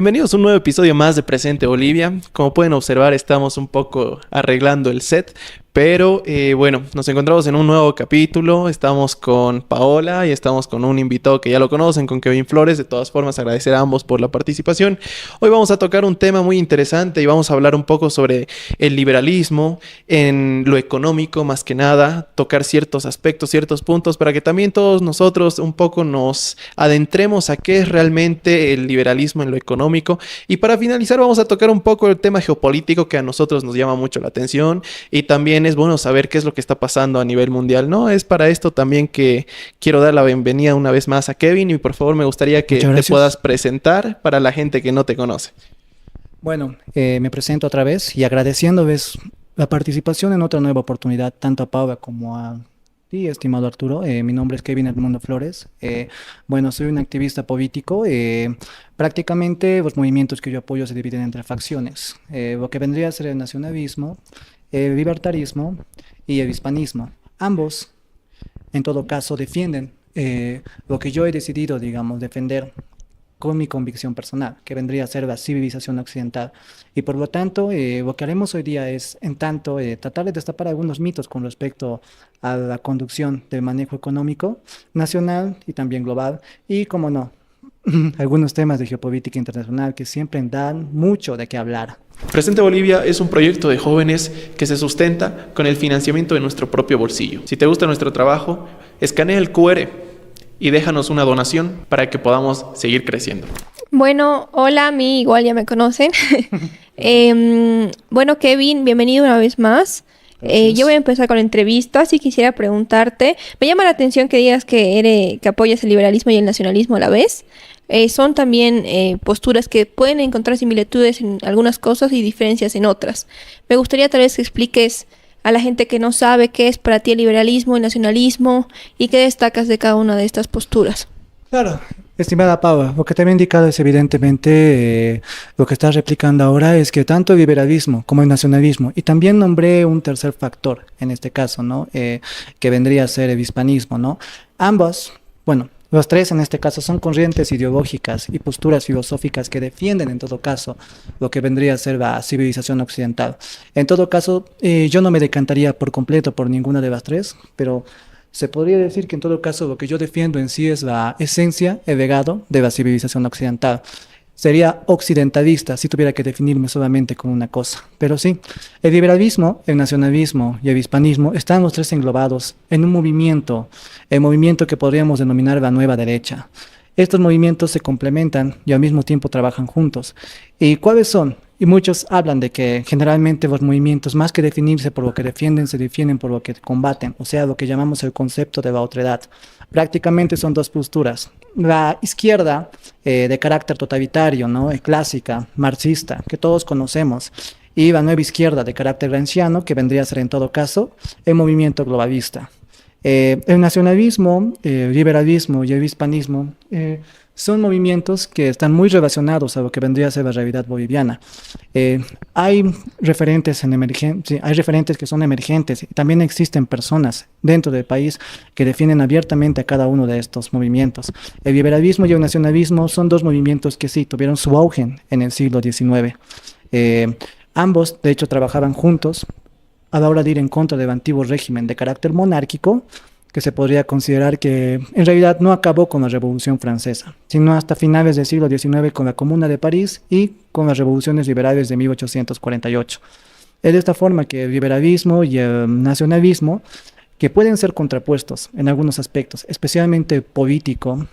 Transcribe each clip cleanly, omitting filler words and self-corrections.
Bienvenidos a un nuevo episodio más de Presente Bolivia. Como pueden observar, estamos un poco arreglando el set, pero bueno, nos encontramos en un nuevo capítulo. Estamos con Paola y estamos con un invitado que ya lo conocen, con Kevin Flores. De todas formas, agradecer a ambos por la participación. Hoy vamos a tocar un tema muy interesante y vamos a hablar un poco sobre el liberalismo en lo económico, más que nada, tocar ciertos aspectos, ciertos puntos, para que también todos nosotros un poco nos adentremos a qué es realmente el liberalismo en lo económico. Y para finalizar, vamos a tocar un poco el tema geopolítico que a nosotros nos llama mucho la atención y también es bueno saber qué es lo que está pasando a nivel mundial, ¿no? Es para esto también que quiero dar la bienvenida una vez más a Kevin y por favor me gustaría que te puedas presentar para la gente que no te conoce. Bueno, me presento otra vez y agradeciéndoles la participación en otra nueva oportunidad, tanto a Paula como a ti, estimado Arturo. Mi nombre es Kevin Edmundo Flores. Bueno, soy un activista político. Prácticamente los movimientos que yo apoyo se dividen entre facciones. Lo que vendría a ser el nacionalismo, el libertarismo y el hispanismo. Ambos, en todo caso, defienden lo que yo he decidido, digamos, defender con mi convicción personal, que vendría a ser la civilización occidental. Y por lo tanto, lo que haremos hoy día es, en tanto, tratar de destapar algunos mitos con respecto a la conducción del manejo económico nacional y también global, y, como no, algunos temas de geopolítica internacional que siempre dan mucho de qué hablar. Presente Bolivia es un proyecto de jóvenes que se sustenta con el financiamiento de nuestro propio bolsillo. Si te gusta nuestro trabajo, escanea el QR y déjanos una donación para que podamos seguir creciendo. Bueno, hola, a mí igual ya me conocen. Bueno, Kevin, bienvenido una vez más. Yo voy a empezar con entrevistas y quisiera preguntarte, me llama la atención que digas que apoyas el liberalismo y el nacionalismo a la vez. Son también posturas que pueden encontrar similitudes en algunas cosas y diferencias en otras. Me gustaría tal vez que expliques a la gente que no sabe qué es para ti el liberalismo, el nacionalismo y qué destacas de cada una de estas posturas. Claro, estimada Paula, lo que te he indicado es evidentemente lo que estás replicando ahora es que tanto el liberalismo como el nacionalismo, y también nombré un tercer factor en este caso, ¿no? Que vendría a ser el hispanismo, ¿no? Ambos, bueno, los tres en este caso son corrientes ideológicas y posturas filosóficas que defienden en todo caso lo que vendría a ser la civilización occidental. En todo caso, yo no me decantaría por completo por ninguna de las tres, pero se podría decir que en todo caso lo que yo defiendo en sí es la esencia, el legado de la civilización occidental. Sería occidentalista si tuviera que definirme solamente con una cosa. Pero sí, el liberalismo, el nacionalismo y el hispanismo están los tres englobados en un movimiento, el movimiento que podríamos denominar la nueva derecha. Estos movimientos se complementan y al mismo tiempo trabajan juntos. ¿Y cuáles son? Y muchos hablan de que generalmente los movimientos, más que definirse por lo que defienden, se definen por lo que combaten, o sea, lo que llamamos el concepto de la otredad. Prácticamente son dos posturas. La izquierda, de carácter totalitario, ¿no? Clásica, marxista, que todos conocemos, y la nueva izquierda, de carácter gramsciano, que vendría a ser en todo caso el movimiento globalista. El nacionalismo, el liberalismo y el hispanismo son movimientos que están muy relacionados a lo que vendría a ser la realidad boliviana. Hay referentes sí, hay referentes que son emergentes y también existen personas dentro del país que defienden abiertamente a cada uno de estos movimientos. El liberalismo y el nacionalismo son dos movimientos que sí tuvieron su auge en el siglo XIX. Ambos, de hecho, trabajaban juntos a la hora de ir en contra del antiguo régimen de carácter monárquico, que se podría considerar que en realidad no acabó con la Revolución Francesa, sino hasta finales del siglo XIX con la Comuna de París y con las revoluciones liberales de 1848. Es de esta forma que el liberalismo y el nacionalismo, que pueden ser contrapuestos en algunos aspectos, especialmente el político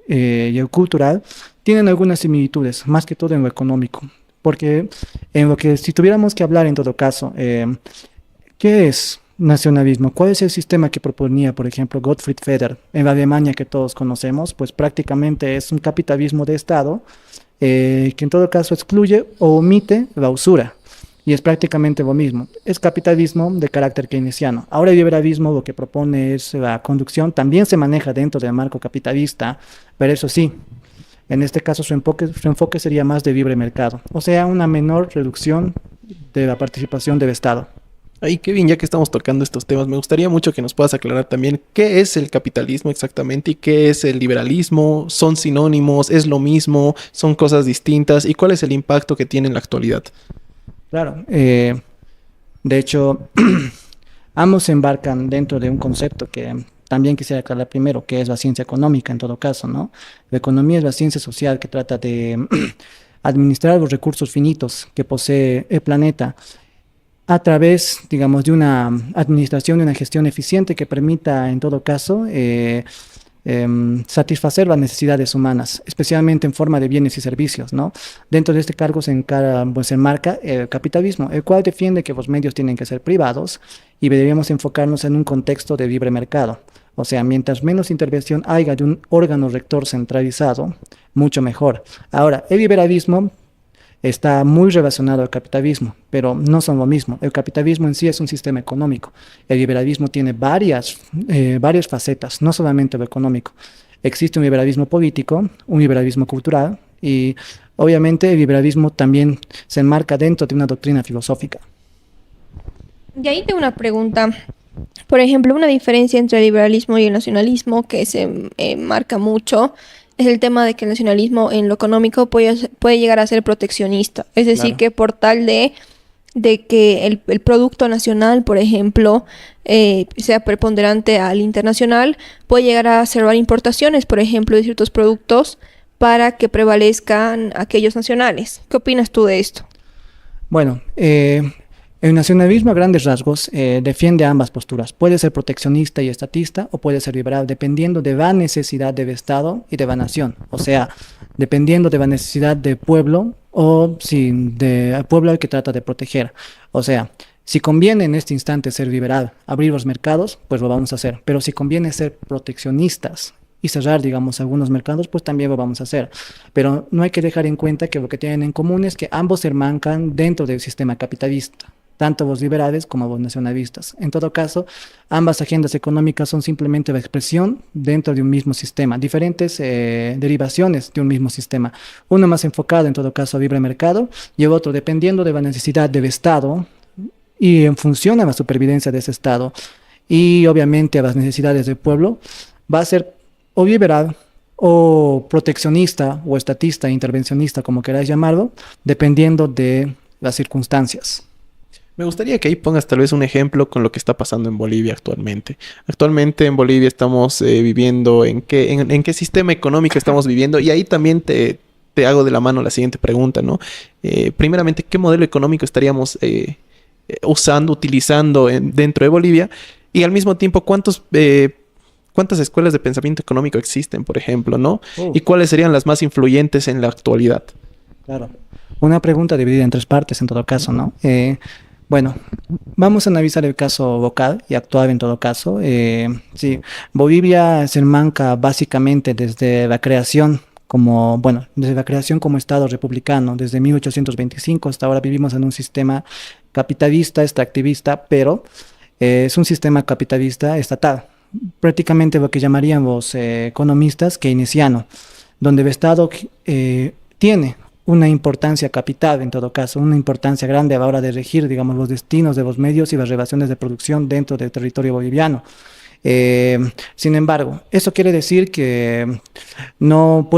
y el cultural, tienen algunas similitudes, más que todo en lo económico. Porque en lo que, si tuviéramos que hablar en todo caso, ¿qué es nacionalismo? ¿Cuál es el sistema que proponía, por ejemplo, Gottfried Feder en la Alemania que todos conocemos? Pues prácticamente es un capitalismo de Estado que en todo caso excluye o omite la usura. Y es prácticamente lo mismo. Es capitalismo de carácter keynesiano. Ahora el liberalismo lo que propone es la conducción, también se maneja dentro del marco capitalista, pero eso sí, en este caso su enfoque sería más de libre mercado, o sea, una menor reducción de la participación del Estado. Ay, Kevin, ya que estamos tocando estos temas, me gustaría mucho que nos puedas aclarar también qué es el capitalismo exactamente y qué es el liberalismo. ¿Son sinónimos? ¿Es lo mismo? ¿Son cosas distintas? ¿Y cuál es el impacto que tiene en la actualidad? Claro, de hecho, ambos se embarcan dentro de un concepto que también quisiera aclarar primero, que es la ciencia económica en todo caso, ¿no? La economía es la ciencia social que trata de administrar los recursos finitos que posee el planeta a través, digamos, de una administración, de una gestión eficiente que permita, en todo caso, satisfacer las necesidades humanas, especialmente en forma de bienes y servicios, ¿no? Dentro de este cargo pues, se enmarca el capitalismo, el cual defiende que los medios tienen que ser privados y deberíamos enfocarnos en un contexto de libre mercado. O sea, mientras menos intervención haya de un órgano rector centralizado, mucho mejor. Ahora, el liberalismo está muy relacionado al capitalismo, pero no son lo mismo. El capitalismo en sí es un sistema económico. El liberalismo tiene varias facetas, no solamente lo económico. Existe un liberalismo político, un liberalismo cultural y obviamente el liberalismo también se enmarca dentro de una doctrina filosófica. Y ahí tengo una pregunta. Por ejemplo, una diferencia entre el liberalismo y el nacionalismo que se marca mucho es el tema de que el nacionalismo en lo económico puede llegar a ser proteccionista. Es decir, Claro. que por tal de que el producto nacional, por ejemplo, sea preponderante al internacional, puede llegar a cerrar importaciones, por ejemplo, de ciertos productos para que prevalezcan aquellos nacionales. ¿Qué opinas tú de esto? Bueno, el nacionalismo a grandes rasgos defiende ambas posturas. Puede ser proteccionista y estatista o puede ser liberal, dependiendo de la necesidad del Estado y de la nación. O sea, dependiendo de la necesidad del pueblo o si del pueblo al que trata de proteger. O sea, si conviene en este instante ser liberal, abrir los mercados, pues lo vamos a hacer. Pero si conviene ser proteccionistas y cerrar, digamos, algunos mercados, pues también lo vamos a hacer. Pero no hay que dejar en cuenta que lo que tienen en común es que ambos se enmarcan dentro del sistema capitalista, tanto los liberales como los nacionalistas. En todo caso, ambas agendas económicas son simplemente la expresión dentro de un mismo sistema, diferentes derivaciones de un mismo sistema. Uno más enfocado, en todo caso, al libre mercado y el otro dependiendo de la necesidad del Estado y en función a la supervivencia de ese Estado y obviamente a las necesidades del pueblo, va a ser o liberal o proteccionista o estatista, intervencionista, como queráis llamarlo, dependiendo de las circunstancias. Me gustaría que ahí pongas tal vez un ejemplo con lo que está pasando en Bolivia actualmente. Actualmente en Bolivia estamos viviendo en qué sistema económico estamos viviendo y ahí también te hago de la mano la siguiente pregunta, ¿no? Primeramente, ¿qué modelo económico estaríamos utilizando dentro de Bolivia? Y al mismo tiempo, ¿cuántas escuelas de pensamiento económico existen, por ejemplo, ¿no? ¿Y cuáles serían las más influyentes en la actualidad? Claro. Una pregunta dividida en tres partes en todo caso, ¿no? Bueno, vamos a analizar el caso local y actual en todo caso. Sí, Bolivia se enmarca básicamente desde la creación desde la creación como Estado republicano, desde 1825 hasta ahora vivimos en un sistema capitalista, extractivista, pero es un sistema capitalista estatal, prácticamente lo que llamarían los economistas keynesiano, donde el Estado tiene una importancia capital, en todo caso, una importancia grande a la hora de regir, digamos, los destinos de los medios y las relaciones de producción dentro del territorio boliviano. Sin embargo, eso quiere decir que no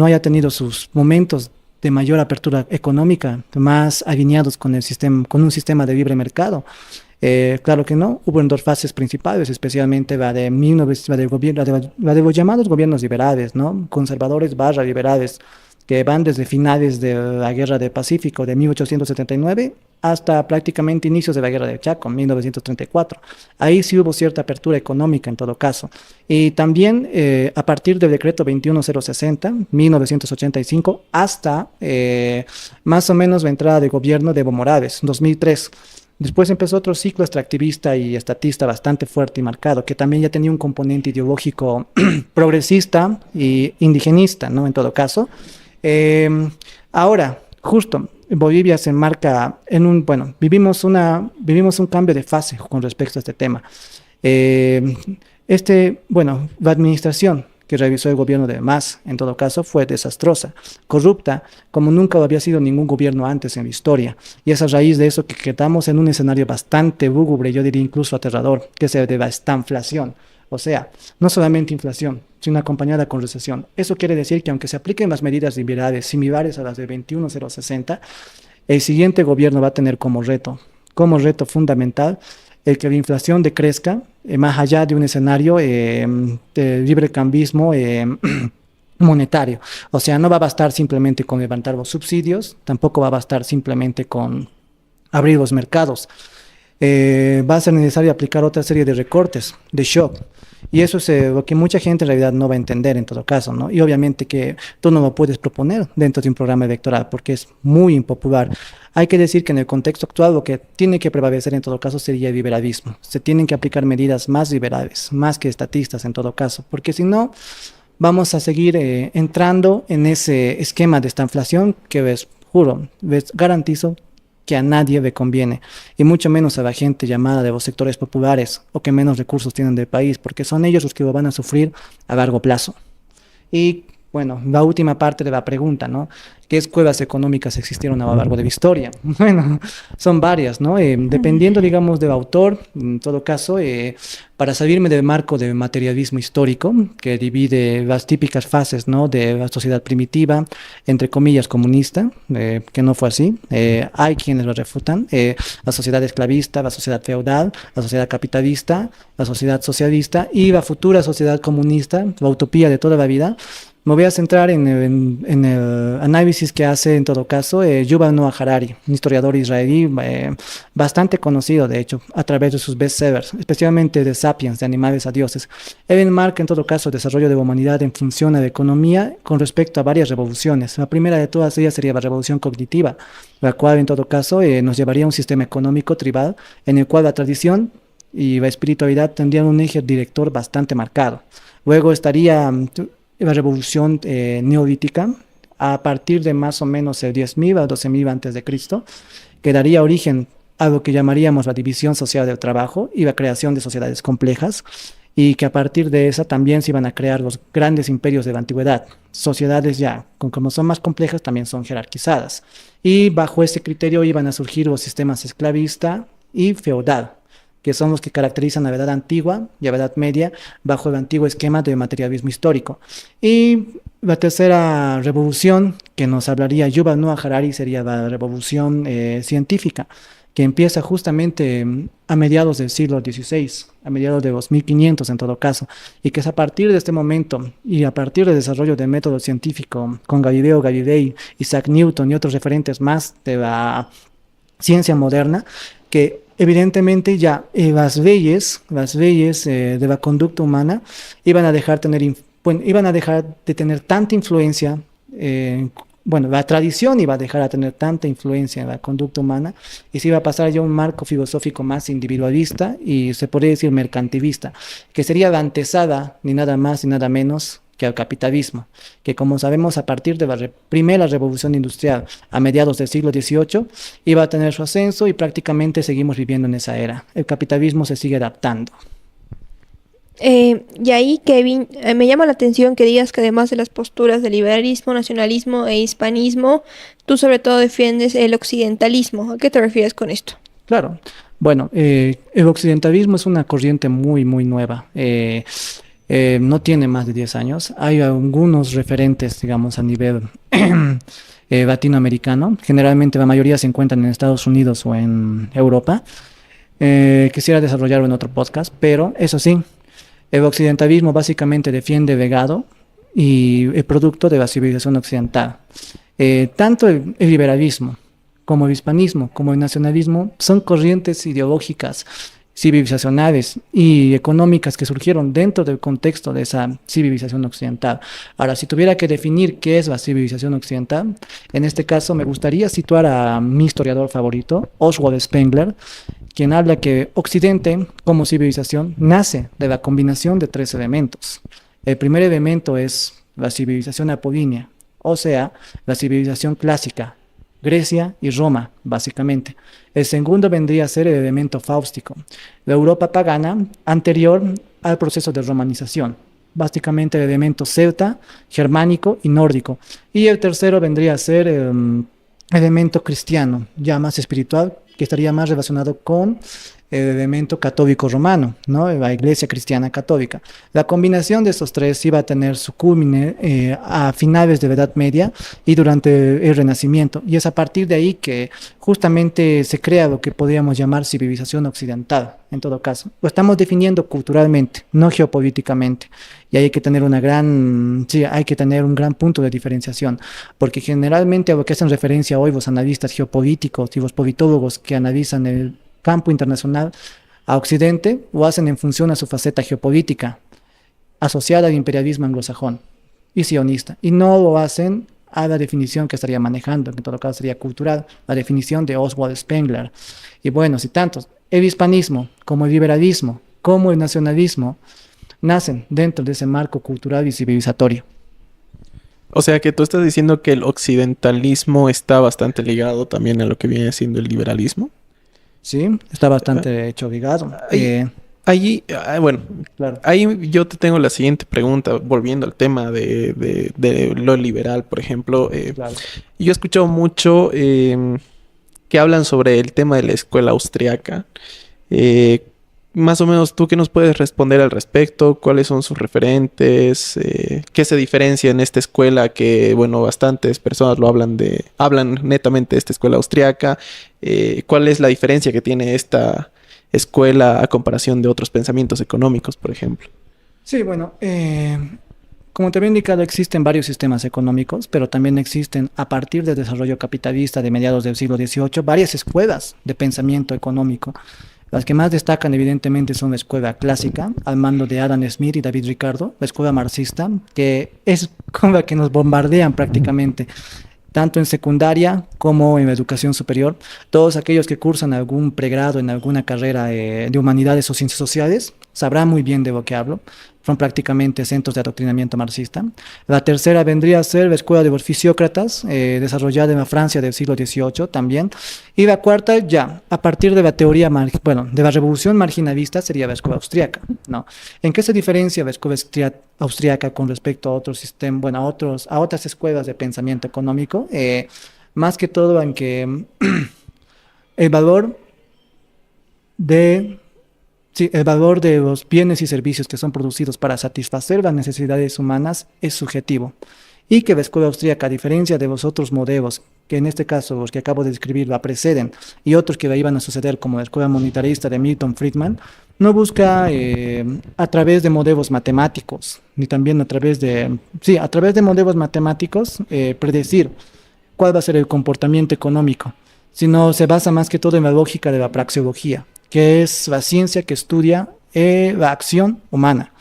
haya tenido sus momentos de mayor apertura económica, más alineados con con un sistema de libre mercado. Claro que no, hubo en dos fases principales, especialmente la de los llamados gobiernos liberales, ¿no? Conservadores barra liberales, que van desde finales de la Guerra del Pacífico de 1879 hasta prácticamente inicios de la Guerra del Chaco, 1934. Ahí sí hubo cierta apertura económica en todo caso. Y también a partir del decreto 21060, 1985, hasta más o menos la entrada de gobierno de Evo Morales, 2003. Después empezó otro ciclo extractivista y estatista bastante fuerte y marcado, que también ya tenía un componente ideológico progresista e indigenista, ¿no? En todo caso. Ahora, justo, Bolivia se enmarca vivimos un cambio de fase con respecto a este tema. La administración que realizó el gobierno de Mas, en todo caso, fue desastrosa, corrupta, como nunca había sido ningún gobierno antes en la historia. Y es a raíz de eso que quedamos en un escenario bastante lúgubre, yo diría incluso aterrador, que se debe a esta inflación. O sea, no solamente inflación, sino acompañada con recesión. Eso quiere decir que aunque se apliquen las medidas liberales similares a las de 21.060, el siguiente gobierno va a tener como reto fundamental, el que la inflación decrezca más allá de un escenario de libre cambismo monetario. O sea, no va a bastar simplemente con levantar los subsidios, tampoco va a bastar simplemente con abrir los mercados. Va a ser necesario aplicar otra serie de recortes, de shock. Y eso es lo que mucha gente en realidad no va a entender en todo caso, ¿no? Y obviamente que tú no lo puedes proponer dentro de un programa electoral porque es muy impopular. Hay que decir que en el contexto actual lo que tiene que prevalecer en todo caso sería el liberalismo. Se tienen que aplicar medidas más liberales, más que estatistas en todo caso, porque si no, vamos a seguir entrando en ese esquema de esta inflación que, les garantizo que a nadie le conviene, y mucho menos a la gente llamada de los sectores populares o que menos recursos tienen del país, porque son ellos los que lo van a sufrir a largo plazo. Y bueno, la última parte de la pregunta, ¿no? ¿Qué escuelas económicas existieron a lo largo de la historia? Bueno, son varias, ¿no? Dependiendo, digamos, del autor, en todo caso, para salirme del marco del materialismo histórico, que divide las típicas fases, ¿no? De la sociedad primitiva, entre comillas, comunista, que no fue así. Hay quienes lo refutan. La sociedad esclavista, la sociedad feudal, la sociedad capitalista, la sociedad socialista y la futura sociedad comunista, la utopía de toda la vida. Me voy a centrar en el análisis que hace, en todo caso, Yuval Noah Harari, un historiador israelí bastante conocido, de hecho, a través de sus bestsellers, especialmente de Sapiens, de Animales a Dioses. Él enmarca, en todo caso, el desarrollo de la humanidad en función a la economía con respecto a varias revoluciones. La primera de todas ellas sería la revolución cognitiva, la cual, en todo caso, nos llevaría a un sistema económico tribal en el cual la tradición y la espiritualidad tendrían un eje director bastante marcado. Luego estaría la revolución neolítica, a partir de más o menos el 10.000 a 12.000 antes de Cristo, que daría origen a lo que llamaríamos la división social del trabajo y la creación de sociedades complejas, y que a partir de esa también se iban a crear los grandes imperios de la antigüedad. Sociedades ya, como son más complejas, también son jerarquizadas. Y bajo ese criterio iban a surgir los sistemas esclavista y feudal, que son los que caracterizan a la Edad Antigua y a la Edad Media bajo el antiguo esquema de materialismo histórico. Y la tercera revolución que nos hablaría Yuval Noah Harari sería la revolución científica, que empieza justamente a mediados del siglo XVI, a mediados de los 1500 en todo caso, y que es a partir de este momento y a partir del desarrollo del método científico con Galileo Galilei, Isaac Newton y otros referentes más de la ciencia moderna, que evidentemente ya las leyes de la conducta humana iban a dejar de tener tanta influencia, la tradición iba a dejar de tener tanta influencia en la conducta humana y se iba a pasar ya a un marco filosófico más individualista y se podría decir mercantilista, que sería la antesada ni nada más ni nada menos que al capitalismo, que como sabemos a partir de la primera revolución industrial a mediados del siglo XVIII iba a tener su ascenso y prácticamente seguimos viviendo en esa era. El capitalismo se sigue adaptando. Y ahí, Kevin, me llama la atención que digas que además de las posturas de liberalismo, nacionalismo e hispanismo, tú sobre todo defiendes el occidentalismo. ¿A qué te refieres con esto? Claro, bueno, el occidentalismo es una corriente muy, muy nueva. No tiene más de 10 años. Hay algunos referentes, digamos, a nivel latinoamericano. Generalmente la mayoría se encuentran en Estados Unidos o en Europa. Quisiera desarrollarlo en otro podcast, pero eso sí, el occidentalismo básicamente defiende el legado y el producto de la civilización occidental. Tanto el liberalismo como el hispanismo, como el nacionalismo, son corrientes ideológicas civilizacionales y económicas que surgieron dentro del contexto de esa civilización occidental. Ahora, si tuviera que definir qué es la civilización occidental, en este caso me gustaría situar a mi historiador favorito, Oswald Spengler, quien habla que Occidente, como civilización, nace de la combinación de 3 elementos. El primer elemento es la civilización apolínea, o sea, la civilización clásica, Grecia y Roma, básicamente. El segundo vendría a ser el elemento fáustico, la Europa pagana anterior al proceso de romanización, básicamente el elemento celta, germánico y nórdico. Y el tercero vendría a ser elemento cristiano, ya más espiritual, que estaría más relacionado con el elemento católico romano, ¿no? La iglesia cristiana católica. La combinación de estos tres iba a tener su culmine a finales de la Edad Media y durante el Renacimiento. Y es a partir de ahí que justamente se crea lo que podríamos llamar civilización occidental, en todo caso. Lo estamos definiendo culturalmente, no geopolíticamente. Y hay que tener hay que tener un gran punto de diferenciación, porque generalmente a lo que hacen referencia hoy los analistas geopolíticos y los politólogos que analizan el campo internacional a Occidente, lo hacen en función a su faceta geopolítica, asociada al imperialismo anglosajón y sionista, y no lo hacen a la definición que estaría manejando, que en todo caso sería cultural, la definición de Oswald Spengler. Y bueno, si tantos, el hispanismo, como el liberalismo, como el nacionalismo, nacen dentro de ese marco cultural y civilizatorio. O sea que tú estás diciendo que el occidentalismo está bastante ligado también a lo que viene siendo el liberalismo. Sí, está bastante hecho ligado. Bueno, Claro. ahí yo te tengo la siguiente pregunta, volviendo al tema de lo liberal, por ejemplo. Claro. Yo he escuchado mucho que hablan sobre el tema de la escuela austriaca. Más o menos, ¿tú qué nos puedes responder al respecto? ¿Cuáles son sus referentes? ¿Qué se diferencia en esta escuela que, bueno, bastantes personas hablan netamente de esta escuela austriaca? ¿Cuál es la diferencia que tiene esta escuela a comparación de otros pensamientos económicos, por ejemplo? Sí, bueno, como te había indicado, existen varios sistemas económicos, pero también existen, a partir del desarrollo capitalista de mediados del siglo XVIII, varias escuelas de pensamiento económico. Las que más destacan, evidentemente, son la escuela clásica, al mando de Adam Smith y David Ricardo, la escuela marxista, que es con la que nos bombardean prácticamente, tanto en secundaria como en la educación superior. Todos aquellos que cursan algún pregrado en alguna carrera de humanidades o ciencias sociales sabrán muy bien de lo que hablo. Son prácticamente centros de adoctrinamiento marxista. La tercera vendría a ser la escuela de los fisiócratas, desarrollada en la Francia del siglo XVIII también. Y la cuarta, ya, a partir de la teoría, de la revolución marginalista, sería la escuela austríaca, ¿no? ¿En qué se diferencia la escuela austríaca con respecto a otros sistemas, bueno, a otras escuelas de pensamiento económico? Más que todo en que el valor de el valor de los bienes y servicios que son producidos para satisfacer las necesidades humanas es subjetivo, y que la escuela austríaca, a diferencia de los otros modelos, que en este caso los que acabo de describir la preceden, y otros que la iban a suceder, como la escuela monetarista de Milton Friedman, no busca a través de modelos matemáticos, ni también a través de modelos matemáticos predecir cuál va a ser el comportamiento económico, sino se basa más que todo en la lógica de la praxeología, que es la ciencia que estudia la acción humana,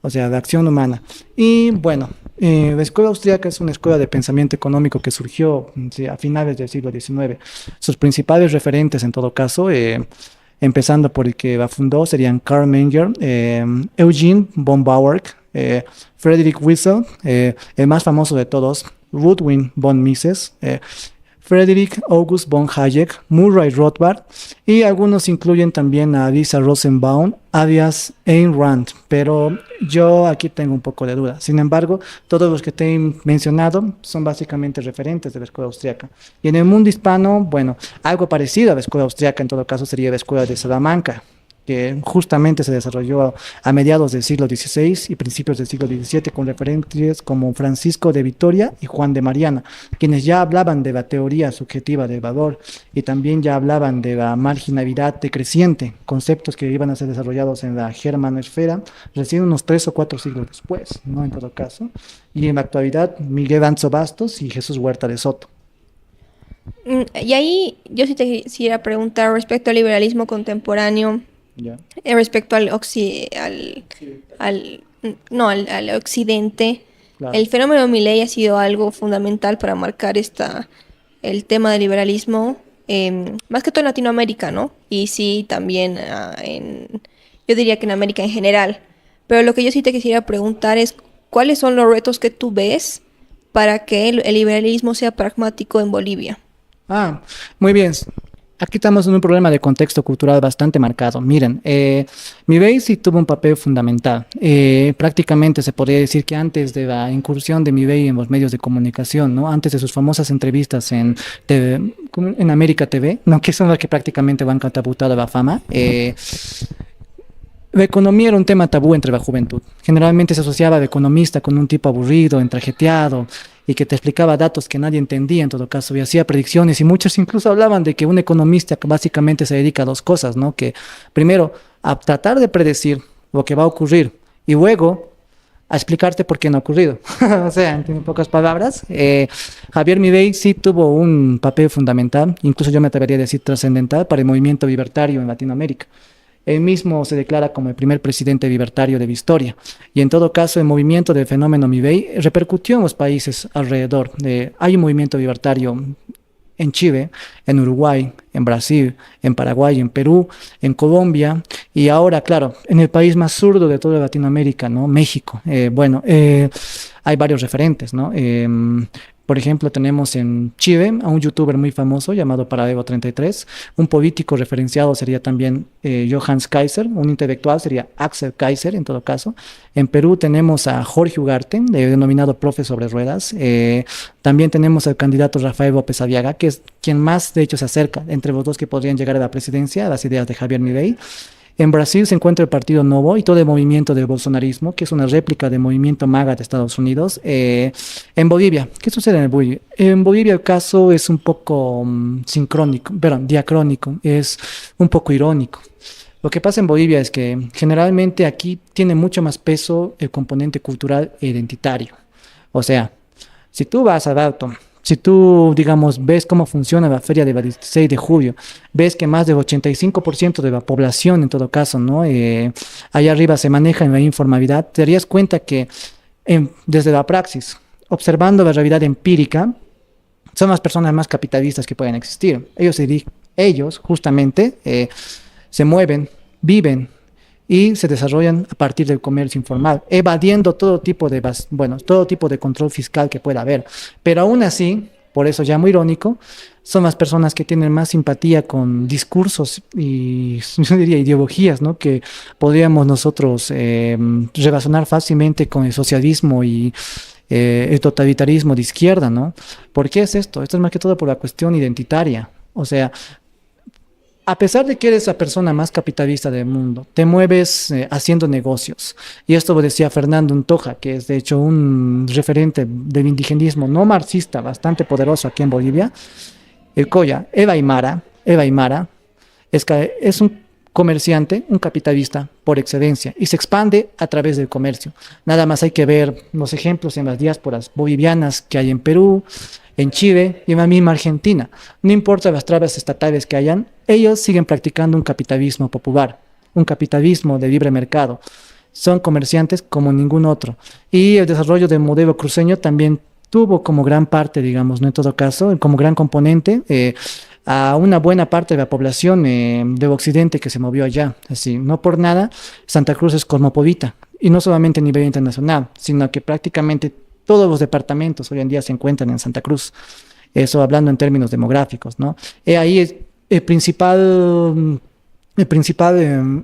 o sea, la acción humana. Y bueno, la escuela austríaca es una escuela de pensamiento económico que surgió a finales del siglo XIX. Sus principales referentes, en todo caso, empezando por el que la fundó, serían Karl Menger, Eugene von Bauer, Friedrich Wissel, el más famoso de todos, Ludwig von Mises, Friedrich August von Hayek, Murray Rothbard, y algunos incluyen también a Lisa Rosenbaum, alias Ayn Rand, pero yo aquí tengo un poco de duda. Sin embargo, todos los que te he mencionado son básicamente referentes de la escuela austríaca. Y en el mundo hispano, bueno, algo parecido a la escuela austríaca en todo caso sería la escuela de Salamanca, que justamente se desarrolló a mediados del siglo XVI y principios del siglo XVII con referentes como Francisco de Vitoria y Juan de Mariana, quienes ya hablaban de la teoría subjetiva del valor y también ya hablaban de la marginalidad decreciente, conceptos que iban a ser desarrollados en la germanosfera recién unos 3 o 4 siglos después, ¿no? En todo caso. Y en la actualidad, Miguel Anzo Bastos y Jesús Huerta de Soto. Y ahí yo sí te quisiera preguntar respecto al liberalismo contemporáneo. Ya. Respecto al occidente, Claro. el fenómeno de Milei ha sido algo fundamental para marcar el tema del liberalismo, más que todo en Latinoamérica, ¿no? Y sí, también yo diría que en América en general. Pero lo que yo sí te quisiera preguntar es, ¿cuáles son los retos que tú ves para que el liberalismo sea pragmático en Bolivia? Muy bien. aquí estamos en un problema de contexto cultural bastante marcado. Miren, Mibei sí tuvo un papel fundamental. Prácticamente se podría decir que antes de la incursión de Mibei en los medios de comunicación, ¿no? Antes de sus famosas entrevistas en, en América TV, ¿no? Que son las que prácticamente van catapultado a la fama. La economía era un tema tabú entre la juventud. Generalmente se asociaba al economista con un tipo aburrido, entrajeteado, y que te explicaba datos que nadie entendía en todo caso, y hacía predicciones, y muchos incluso hablaban de que un economista básicamente se dedica a dos cosas, ¿no? Que primero, a tratar de predecir lo que va a ocurrir, y luego a explicarte por qué no ha ocurrido. O sea, en pocas palabras, Javier Milei sí tuvo un papel fundamental, incluso yo me atrevería a decir trascendental, para el movimiento libertario en Latinoamérica. Él mismo se declara como el primer presidente libertario de la historia. Y en todo caso, el movimiento del fenómeno Milei repercutió en los países alrededor. Hay un movimiento libertario en Chile, en Uruguay, en Brasil, en Paraguay, en Perú, en Colombia y ahora, claro, en el país más zurdo de toda Latinoamérica, ¿no? México. Hay varios referentes, ¿no? Por ejemplo, tenemos en Chile a un youtuber muy famoso llamado Paradeo33, un político referenciado sería también Johannes Kaiser, un intelectual sería Axel Kaiser en todo caso. En Perú tenemos a Jorge Ugarte, denominado Profe sobre Ruedas. También tenemos al candidato Rafael López Aliaga, que es quien más de hecho se acerca entre los dos que podrían llegar a la presidencia, a las ideas de Javier Milei. En Brasil se encuentra el Partido Novo y todo el movimiento del bolsonarismo, que es una réplica del movimiento MAGA de Estados Unidos. En Bolivia, ¿qué sucede en Bolivia? En Bolivia el caso es un poco diacrónico, es un poco irónico. Lo que pasa en Bolivia es que generalmente aquí tiene mucho más peso el componente cultural e identitario. O sea, si tú vas a Dalton, si tú, digamos, ves cómo funciona la feria del 16 de julio, ves que más del 85% de la población, en todo caso, ¿no? Allá arriba se maneja en la informalidad, te darías cuenta que desde la praxis, observando la realidad empírica, son las personas más capitalistas que pueden existir. Ellos justamente, se mueven, viven y se desarrollan a partir del comercio informal, evadiendo todo tipo de control fiscal que pueda haber. Pero aún así, por eso ya muy irónico, son las personas que tienen más simpatía con discursos y, yo diría, ideologías, ¿no? Que podríamos nosotros relacionar fácilmente con el socialismo y el totalitarismo de izquierda, ¿no? ¿Por qué es esto? Esto es más que todo por la cuestión identitaria. O sea, a pesar de que eres la persona más capitalista del mundo, te mueves haciendo negocios. Y esto lo decía Fernando Untoja, que es de hecho un referente del indigenismo no marxista bastante poderoso aquí en Bolivia. El Coya, Eva Aymara es un comerciante, un capitalista por excelencia y se expande a través del comercio. Nada más hay que ver los ejemplos en las diásporas bolivianas que hay en Perú, en Chile y en la misma Argentina. No importa las trabas estatales que hayan, ellos siguen practicando un capitalismo popular, un capitalismo de libre mercado. Son comerciantes como ningún otro. Y el desarrollo del modelo cruceño también tuvo como gran parte, digamos, no en todo caso, como gran componente, a una buena parte de la población del occidente que se movió allá. Así, no por nada, Santa Cruz es cosmopolita. Y no solamente a nivel internacional, sino que prácticamente todos los departamentos hoy en día se encuentran en Santa Cruz. Eso hablando en términos demográficos, ¿no? Ahí es el principal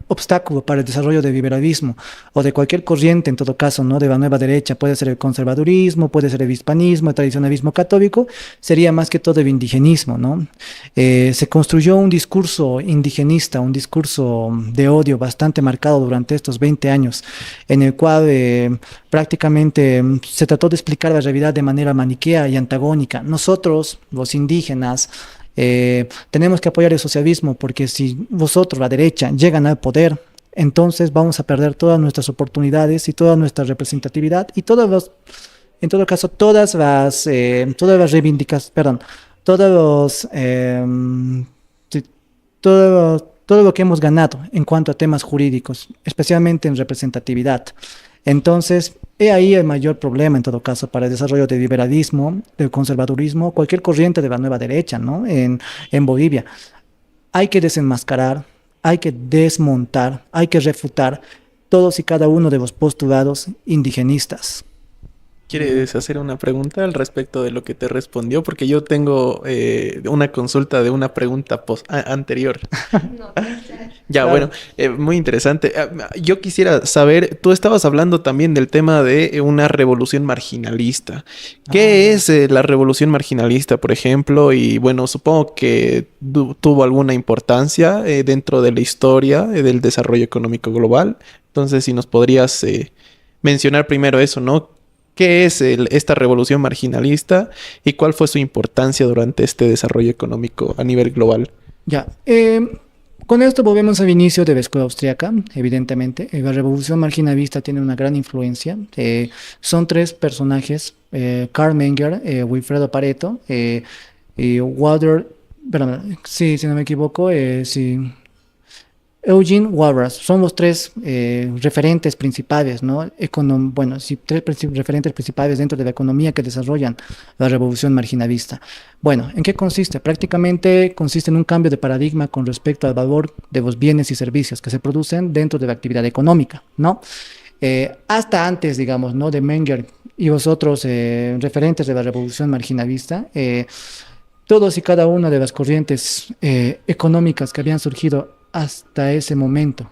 obstáculo para el desarrollo del liberalismo o de cualquier corriente, en todo caso, ¿no? De la nueva derecha, puede ser el conservadurismo, puede ser el hispanismo, el tradicionalismo católico, sería más que todo el indigenismo, ¿no? Se construyó un discurso indigenista, un discurso de odio bastante marcado durante estos 20 años, en el cual prácticamente se trató de explicar la realidad de manera maniquea y antagónica. Nosotros, los indígenas, tenemos que apoyar el socialismo porque si vosotros, la derecha, llegan al poder, entonces vamos a perder todas nuestras oportunidades y toda nuestra representatividad y en todo caso, todas las reivindicaciones, todo lo que hemos ganado en cuanto a temas jurídicos, especialmente en representatividad. Entonces, he ahí el mayor problema en todo caso para el desarrollo del liberalismo, del conservadurismo, cualquier corriente de la nueva derecha, ¿no? En Bolivia. Hay que desenmascarar, hay que desmontar, hay que refutar todos y cada uno de los postulados indigenistas. ¿Quieres hacer una pregunta al respecto de lo que te respondió? Porque yo tengo una consulta de una pregunta anterior. Ya, Claro. bueno, muy interesante. Yo quisiera saber, tú estabas hablando también del tema de una revolución marginalista. ¿Qué Ah, es la revolución marginalista, por ejemplo? Y bueno, supongo que tuvo alguna importancia dentro de la historia del desarrollo económico global. Entonces, si nos podrías mencionar primero eso, ¿no? ¿Qué es esta revolución marginalista y cuál fue su importancia durante este desarrollo económico a nivel global? ya. Con esto volvemos al inicio de la escuela austríaca, evidentemente. La revolución marginalista tiene una gran influencia. Son tres personajes, Karl Menger, Wilfredo Pareto y Walter, perdón, sí, si no me equivoco, sí, Eugene Walras. Son los tres referentes principales, ¿no? Bueno, sí, referentes principales dentro de la economía que desarrollan la revolución marginalista. Bueno, ¿en qué consiste? Prácticamente consiste en un cambio de paradigma con respecto al valor de los bienes y servicios que se producen dentro de la actividad económica, ¿no? Hasta antes, digamos, ¿no? De Menger y los otros referentes de la revolución marginalista, todos y cada una de las corrientes económicas que habían surgido hasta ese momento,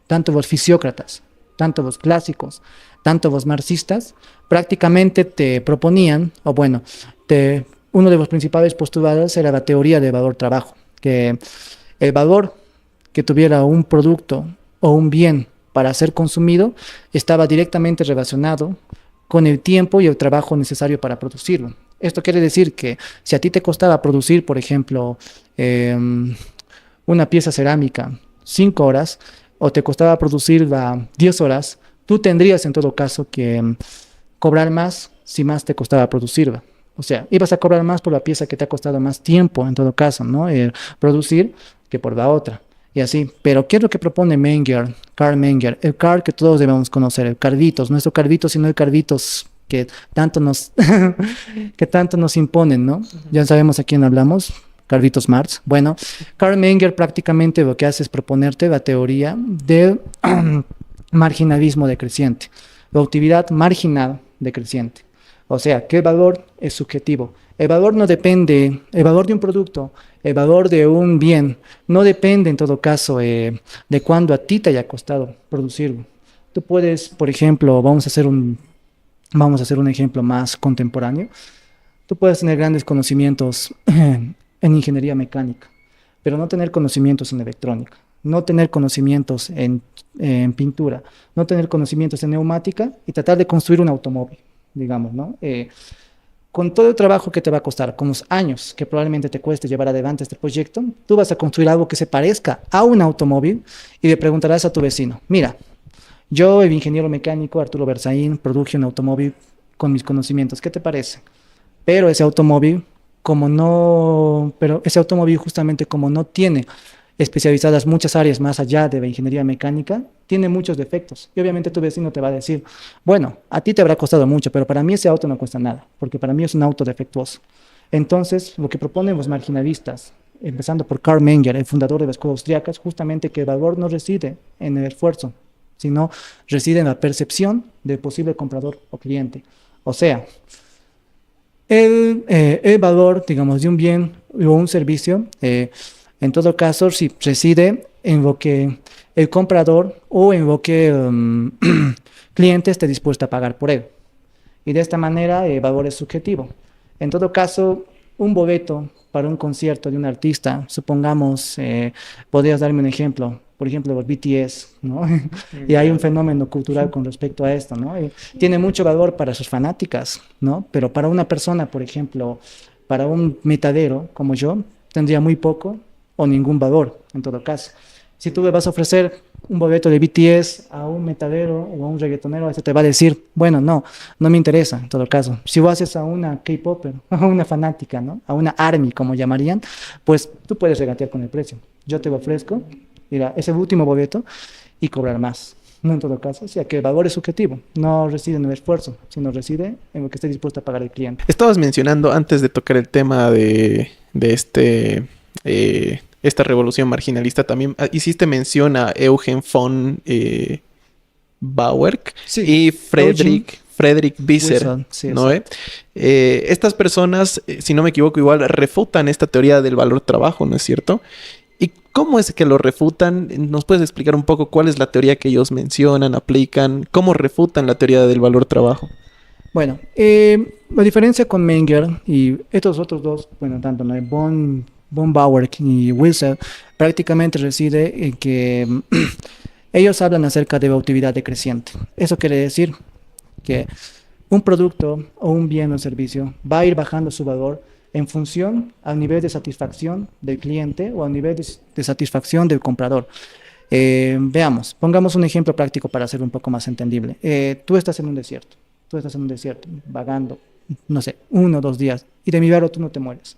tanto los fisiócratas, tanto los clásicos, tanto los marxistas, prácticamente te proponían, o bueno, uno de los principales postulados era la teoría del valor-trabajo, que el valor que tuviera un producto o un bien para ser consumido estaba directamente relacionado con el tiempo y el trabajo necesario para producirlo. Esto quiere decir que si a ti te costaba producir, por ejemplo, una pieza cerámica 5 horas o te costaba producirla 10 horas, tú tendrías en todo caso que cobrar más si más te costaba producirla. O sea, ibas a cobrar más por la pieza que te ha costado más tiempo, en todo caso, ¿no? Producir que por la otra. Y así. Pero, ¿qué es lo que propone Menger, Karl Menger? El Karl que todos debemos conocer, el Carlitos, nuestro Carlitos, sino el Carlitos que tanto nos, que tanto nos imponen, ¿no? Ya sabemos a quién hablamos, Carlitos Marx. Bueno, Karl Menger prácticamente lo que hace es proponerte la teoría del marginalismo decreciente, la utilidad marginal decreciente. O sea, que el valor es subjetivo. El valor no depende, el valor de un producto, el valor de un bien, no depende en todo caso de cuándo a ti te haya costado producirlo. Tú puedes, por ejemplo, vamos a hacer un ejemplo más contemporáneo. Tú puedes tener grandes conocimientos en ingeniería mecánica, pero no tener conocimientos en electrónica, no tener conocimientos en pintura, no tener conocimientos en neumática y tratar de construir un automóvil, digamos, ¿no? Con todo el trabajo que te va a costar, con los años que probablemente te cueste llevar adelante este proyecto, tú vas a construir algo que se parezca a un automóvil y le preguntarás a tu vecino, mira, yo, el ingeniero mecánico Arturo Berzaín, produje un automóvil con mis conocimientos, ¿qué te parece? Pero ese automóvil, pero ese automóvil justamente como no tiene especializadas muchas áreas más allá de la ingeniería mecánica, tiene muchos defectos. Y obviamente tu vecino te va a decir, bueno, a ti te habrá costado mucho, pero para mí ese auto no cuesta nada, porque para mí es un auto defectuoso. Entonces, lo que proponen los marginalistas, empezando por Karl Menger, el fundador de la escuela austríaca, es justamente que el valor no reside en el esfuerzo, sino reside en la percepción del posible comprador o cliente. O sea, el valor, digamos, de un bien o un servicio, en todo caso, sí, reside en lo que el comprador o en lo que el cliente esté dispuesto a pagar por él. Y de esta manera el valor es subjetivo. En todo caso, un boleto para un concierto de un artista, supongamos, podrías darme un ejemplo, por ejemplo, los BTS, ¿no? Y hay un fenómeno cultural con respecto a esto, ¿no? Tiene mucho valor para sus fanáticas, ¿no? Pero para una persona, por ejemplo, para un metadero como yo, tendría muy poco o ningún valor, en todo caso. Si tú le vas a ofrecer un boleto de BTS a un metadero o a un reggaetonero, este te va a decir, bueno, no me interesa, en todo caso. Si lo haces a una K-popper, a una fanática, ¿no? A una ARMY, como llamarían, pues tú puedes regatear con el precio. Yo te lo ofrezco, mira, ese último boleto y cobrar más. No, en todo caso, o sea que el valor es subjetivo, no reside en el esfuerzo, sino reside en lo que esté dispuesto a pagar el cliente. Estabas mencionando antes de tocar el tema de esta revolución marginalista, también hiciste mención a Eugen von Bauer Sí, y Friedrich Friedrich Visser, Wilson, sí, ¿no? Estas personas, si no me equivoco, igual refutan esta teoría del valor trabajo, ¿no es cierto? ¿Y cómo es que lo refutan? ¿Nos puedes explicar un poco cuál es la teoría que ellos mencionan, aplican? ¿Cómo refutan la teoría del valor trabajo? Bueno, la diferencia con Menger y estos otros dos, bueno, tanto ¿no? Von Bauer y Wilson, prácticamente reside en que ellos hablan acerca de productividad decreciente. Eso quiere decir que un producto o un bien o servicio va a ir bajando su valor en función al nivel de satisfacción del cliente o al nivel de satisfacción del comprador. Veamos, pongamos un ejemplo práctico para hacerlo un poco más entendible. Tú estás en un desierto, vagando, no sé, 1 o 2 días, y de milagro tú no te mueres.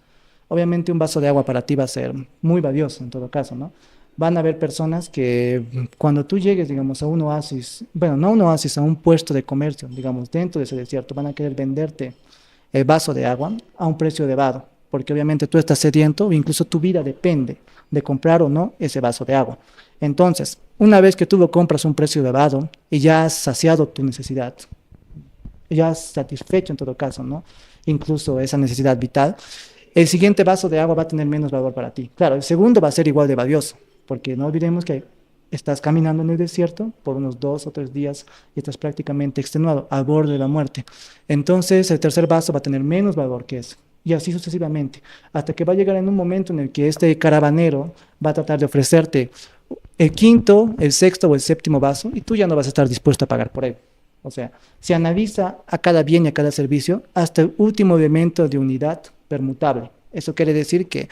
Obviamente un vaso de agua para ti va a ser muy valioso en todo caso, ¿no? Van a haber personas que cuando tú llegues, digamos, a un oasis, bueno, no a un oasis, a un puesto de comercio, digamos, dentro de ese desierto, van a querer venderte el vaso de agua a un precio elevado, porque obviamente tú estás sediento, e incluso tu vida depende de comprar o no ese vaso de agua. Entonces, una vez que tú lo compras a un precio elevado y ya has saciado tu necesidad, ya has satisfecho en todo caso, ¿no? Incluso esa necesidad vital, el siguiente vaso de agua va a tener menos valor para ti. Claro, el segundo va a ser igual de valioso, porque no olvidemos que estás caminando en el desierto por unos 2 o 3 días y estás prácticamente extenuado, al borde de la muerte. Entonces, el tercer vaso va a tener menos valor que ese. Y así sucesivamente, hasta que va a llegar en un momento en el que este caravanero va a tratar de ofrecerte el quinto, el sexto o el séptimo vaso y tú ya no vas a estar dispuesto a pagar por él. O sea, se analiza a cada bien y a cada servicio hasta el último elemento de unidad permutable. Eso quiere decir que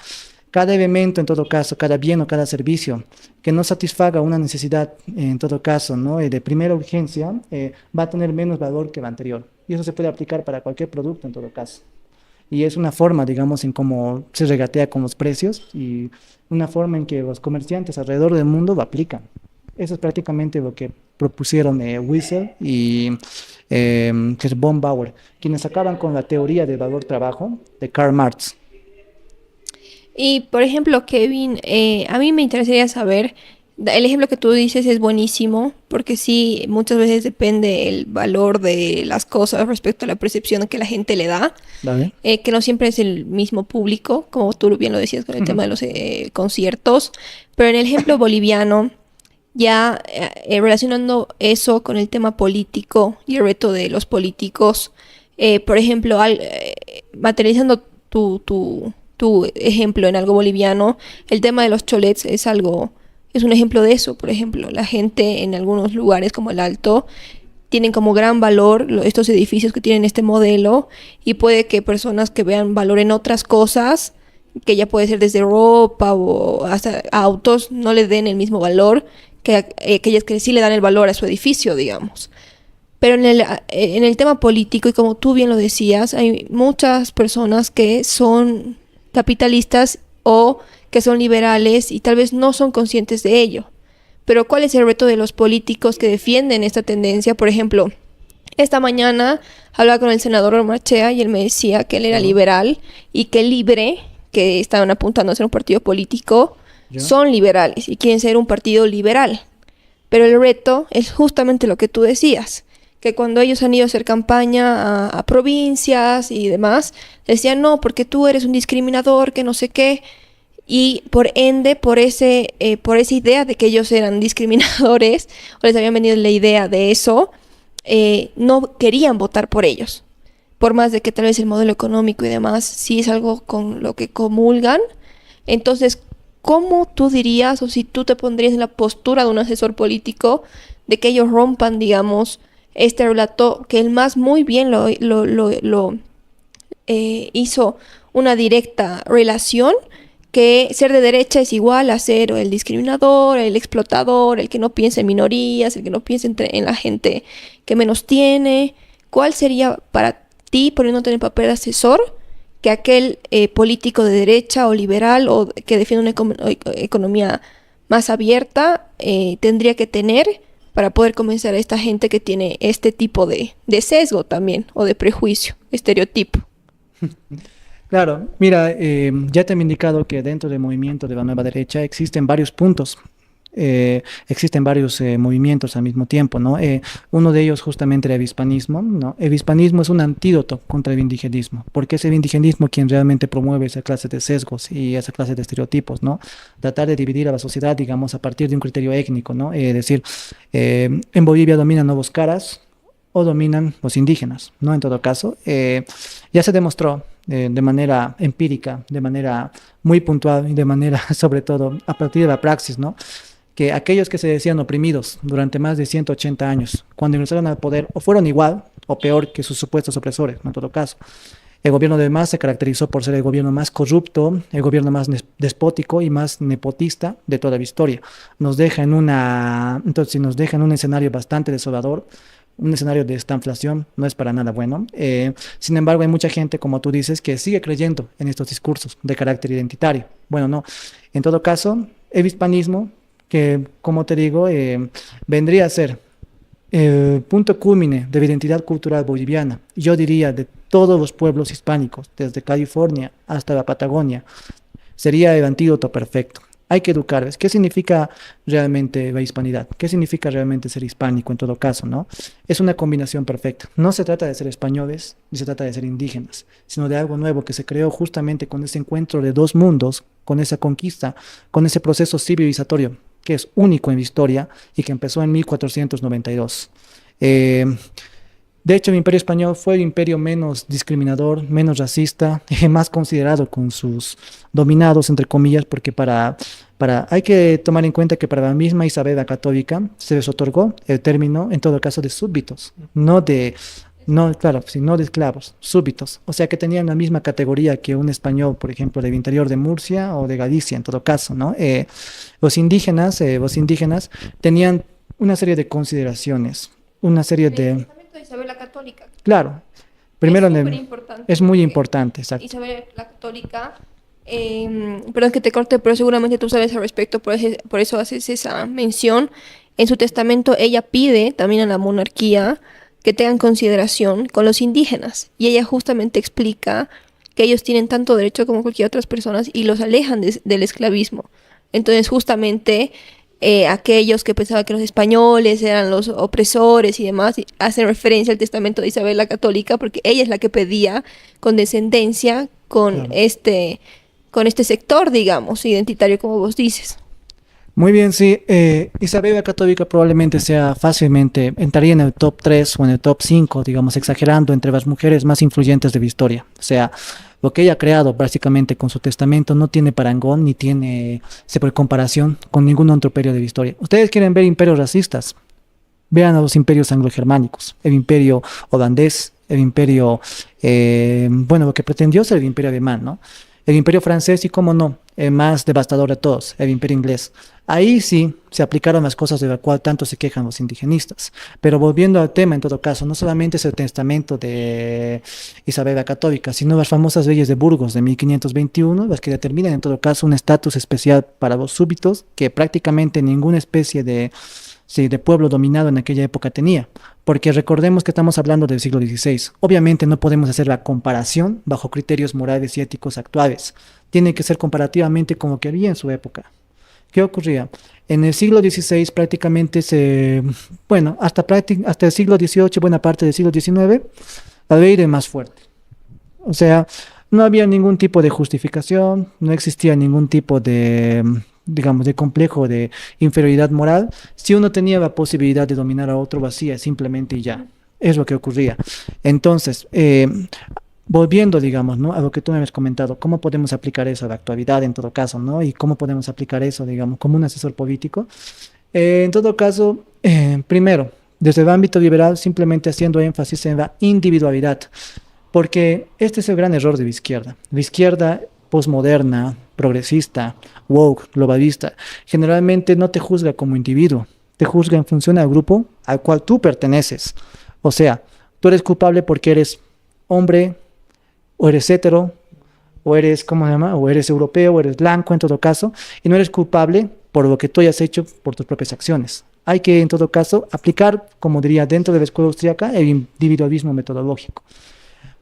cada elemento, en todo caso, cada bien o cada servicio que no satisfaga una necesidad, en todo caso, ¿no? De primera urgencia, va a tener menos valor que el anterior. Y eso se puede aplicar para cualquier producto, en todo caso. Y es una forma, digamos, en cómo se regatea con los precios y una forma en que los comerciantes alrededor del mundo lo aplican. Eso es prácticamente lo que propusieron Wieser y que es Von Bauer, quienes acaban con la teoría del valor trabajo de Karl Marx. Y por ejemplo, Kevin, a mí me interesaría saber, el ejemplo que tú dices es buenísimo, porque sí, muchas veces depende el valor de las cosas respecto a la percepción que la gente le da, ¿Vale? que no siempre es el mismo público, como tú bien lo decías con el tema de los conciertos, pero en el ejemplo boliviano, ya relacionando eso con el tema político y el reto de los políticos, por ejemplo, materializando tu ejemplo en algo boliviano, el tema de los cholets es un ejemplo de eso. Por ejemplo, la gente en algunos lugares como el Alto tienen como gran valor estos edificios que tienen este modelo, y puede que personas que vean valor en otras cosas, que ya puede ser desde ropa o hasta autos, no le den el mismo valor que aquellas que sí le dan el valor a su edificio, digamos. Pero en el tema político, y como tú bien lo decías, hay muchas personas que son capitalistas o que son liberales y tal vez no son conscientes de ello. Pero ¿cuál es el reto de los políticos que defienden esta tendencia? Por ejemplo, esta mañana hablaba con el senador Ormachea y él me decía que él era liberal y que Libre, que estaban apuntando a ser un partido político, son liberales y quieren ser un partido liberal. Pero el reto es justamente lo que tú decías, que cuando ellos han ido a hacer campaña a provincias y demás, decían, no, porque tú eres un discriminador, que no sé qué, y por ende, por esa idea de que ellos eran discriminadores, o les habían venido la idea de eso, no querían votar por ellos. Por más de que tal vez el modelo económico y demás sí es algo con lo que comulgan. Entonces, ¿cómo tú dirías, o si tú te pondrías en la postura de un asesor político, de que ellos rompan, digamos, este relato que el MAS muy bien hizo una directa relación, que ser de derecha es igual a ser el discriminador, el explotador, el que no piensa en minorías, el que no piensa en la gente que menos tiene? ¿Cuál sería para ti, poniéndote en el papel de asesor, que aquel político de derecha o liberal o que defiende una economía más abierta tendría que tener para poder convencer a esta gente que tiene este tipo de sesgo también, o de prejuicio, estereotipo? Claro, mira, ya te he indicado que dentro del movimiento de la nueva derecha existen varios puntos existen varios movimientos al mismo tiempo, ¿no? Uno de ellos justamente era el hispanismo, ¿no? El hispanismo es un antídoto contra el indigenismo, porque es el indigenismo quien realmente promueve esa clase de sesgos y esa clase de estereotipos, ¿no? Tratar de dividir a la sociedad, digamos, a partir de un criterio étnico, ¿no? Decir, en Bolivia dominan nuevos caras o dominan los indígenas, ¿no? En todo caso, ya se demostró de manera empírica, de manera muy puntual y de manera, sobre todo, a partir de la praxis, ¿no? Que aquellos que se decían oprimidos durante más de 180 años, cuando ingresaron al poder, o fueron igual o peor que sus supuestos opresores, ¿no? En todo caso. El gobierno de Mas se caracterizó por ser el gobierno más corrupto, el gobierno más despótico y más nepotista de toda la historia. Entonces, nos deja en un escenario bastante desolador, un escenario de estanflación, no es para nada bueno. Sin embargo, hay mucha gente, como tú dices, que sigue creyendo en estos discursos de carácter identitario. Bueno, no. En todo caso, el hispanismo, que, como te digo, vendría a ser el punto culmine de la identidad cultural boliviana, yo diría de todos los pueblos hispánicos, desde California hasta la Patagonia, sería el antídoto perfecto. Hay que educarles. ¿Qué significa realmente la hispanidad? ¿Qué significa realmente ser hispánico en todo caso, no? Es una combinación perfecta. No se trata de ser españoles, ni se trata de ser indígenas, sino de algo nuevo que se creó justamente con ese encuentro de dos mundos, con esa conquista, con ese proceso civilizatorio que es único en la historia y que empezó en 1492. De hecho, el Imperio Español fue el imperio menos discriminador, menos racista, más considerado con sus dominados, entre comillas, porque hay que tomar en cuenta que para la misma Isabel la Católica se les otorgó el término, en todo caso, de súbditos, no de esclavos, súbditos. O sea que tenían la misma categoría que un español, por ejemplo, del interior de Murcia o de Galicia, en todo caso, ¿no? Los indígenas tenían una serie de consideraciones, una serie de... De Isabel la Católica. Claro. Primero es muy importante, exacto. Isabel la Católica, perdón que te corte, pero seguramente tú sabes al respecto, por eso haces esa mención. En su testamento ella pide también a la monarquía que tengan consideración con los indígenas. Y ella justamente explica que ellos tienen tanto derecho como cualquier otras personas y los alejan del esclavismo. Entonces justamente... aquellos que pensaban que los españoles eran los opresores y demás, hacen referencia al testamento de Isabel la Católica, porque ella es la que pedía condescendencia con este sector, digamos, identitario, como vos dices. Muy bien, sí. Isabel la Católica probablemente entraría en el top 3 o en el top 5, digamos, exagerando, entre las mujeres más influyentes de la historia. O sea, lo que ella ha creado básicamente con su testamento no tiene parangón ni tiene comparación con ningún otro imperio de la historia. Ustedes quieren ver imperios racistas, vean a los imperios anglo-germánicos, el imperio holandés, el imperio, lo que pretendió ser el imperio alemán, ¿no? El imperio francés y, cómo no, el más devastador de todos, el imperio inglés. Ahí sí se aplicaron las cosas de las cuales tanto se quejan los indigenistas. Pero volviendo al tema, en todo caso, no solamente es el testamento de Isabel la Católica, sino las famosas leyes de Burgos de 1521, las que determinan en todo caso un estatus especial para los súbditos que prácticamente ninguna especie de pueblo dominado en aquella época tenía. Porque recordemos que estamos hablando del siglo XVI. Obviamente no podemos hacer la comparación bajo criterios morales y éticos actuales. Tiene que ser comparativamente con lo que había en su época. ¿Qué ocurría? En el siglo XVI prácticamente hasta el siglo XVIII, buena parte del siglo XIX, la ley era más fuerte. O sea, no había ningún tipo de justificación, no existía ningún tipo de, digamos, de complejo de inferioridad moral. Si uno tenía la posibilidad de dominar a otro, lo hacía simplemente y ya. Es lo que ocurría. Entonces, volviendo, digamos, ¿no?, a lo que tú me has comentado, ¿cómo podemos aplicar eso a la actualidad en todo caso, ¿no? Y cómo podemos aplicar eso, digamos, como un asesor político. En todo caso, primero, desde el ámbito liberal, simplemente haciendo énfasis en la individualidad, porque este es el gran error de la izquierda. La izquierda posmoderna, progresista, woke, globalista, generalmente no te juzga como individuo, te juzga en función al grupo al cual tú perteneces. O sea, tú eres culpable porque eres hombre, o eres hetero, o eres, o eres europeo, o eres blanco en todo caso, y no eres culpable por lo que tú hayas hecho por tus propias acciones. Hay que, en todo caso, aplicar, como diría dentro de la escuela austríaca, el individualismo metodológico.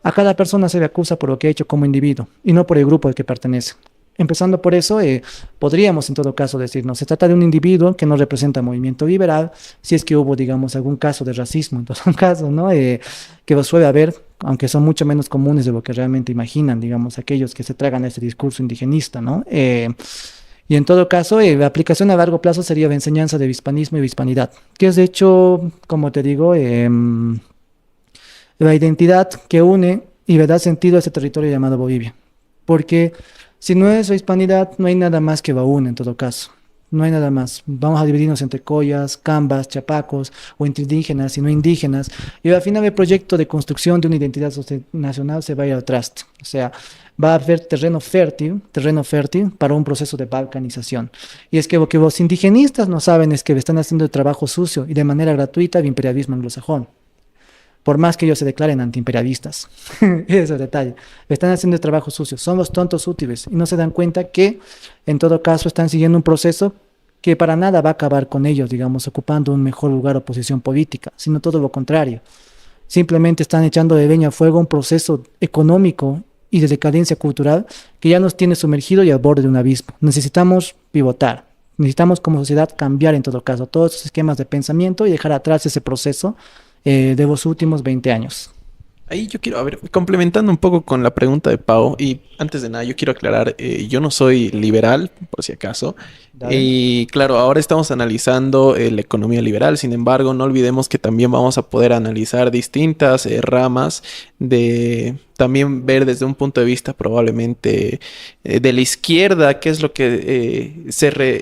A cada persona se le acusa por lo que ha hecho como individuo, y no por el grupo al que pertenece. Empezando por eso, podríamos en todo caso decirnos, se trata de un individuo que no representa movimiento liberal, si es que hubo, digamos, algún caso de racismo, en todo caso, ¿no? Que lo suele haber, aunque son mucho menos comunes de lo que realmente imaginan, digamos, aquellos que se tragan a este discurso indigenista, ¿no? Y en todo caso, la aplicación a largo plazo sería la enseñanza de hispanismo y hispanidad, que es de hecho, como te digo, la identidad que une y le da sentido a este territorio llamado Bolivia. Porque si no es la hispanidad, no hay nada más que la une en todo caso. No hay nada más. Vamos a dividirnos entre collas, cambas, chapacos, o entre indígenas y no indígenas. Y al final el proyecto de construcción de una identidad nacional se va a ir al traste. O sea, va a haber terreno fértil para un proceso de balcanización. Y es que lo que los indigenistas no saben es que están haciendo el trabajo sucio y de manera gratuita el imperialismo anglosajón. Por más que ellos se declaren antiimperialistas. Ese es el detalle. Están haciendo el trabajo sucio. Son los tontos útiles y no se dan cuenta que, en todo caso, están siguiendo un proceso que para nada va a acabar con ellos, digamos, ocupando un mejor lugar o posición política, sino todo lo contrario. Simplemente están echando de leña a fuego un proceso económico y de decadencia cultural que ya nos tiene sumergido y al borde de un abismo. Necesitamos pivotar. Necesitamos como sociedad cambiar en todo caso todos esos esquemas de pensamiento y dejar atrás ese proceso de los últimos 20 años. Ahí yo quiero, a ver, complementando un poco con la pregunta de Pau, y antes de nada yo quiero aclarar, yo no soy liberal, por si acaso, Dale. y claro, ahora estamos analizando la economía liberal, sin embargo, no olvidemos que también vamos a poder analizar distintas ramas de también ver desde un punto de vista probablemente de la izquierda, qué es lo que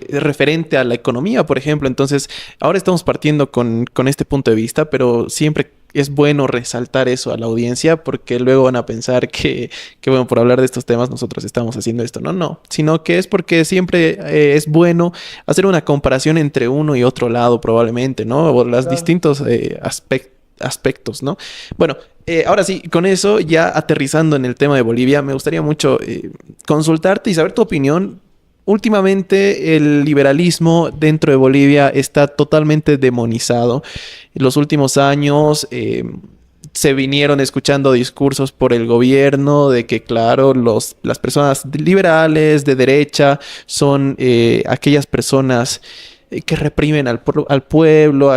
referente a la economía, por ejemplo. Entonces, ahora estamos partiendo con este punto de vista, pero siempre es bueno resaltar eso a la audiencia porque luego van a pensar que bueno, por hablar de estos temas nosotros estamos haciendo esto. No, no, sino que es porque siempre es bueno hacer una comparación entre uno y otro lado probablemente, ¿no? O los distintos aspectos, ¿no? Bueno, ahora sí, con eso ya aterrizando en el tema de Bolivia, me gustaría mucho consultarte y saber tu opinión. Últimamente el liberalismo dentro de Bolivia está totalmente demonizado. En los últimos años se vinieron escuchando discursos por el gobierno de que, claro, las personas liberales de derecha son aquellas personas que reprimen al pueblo,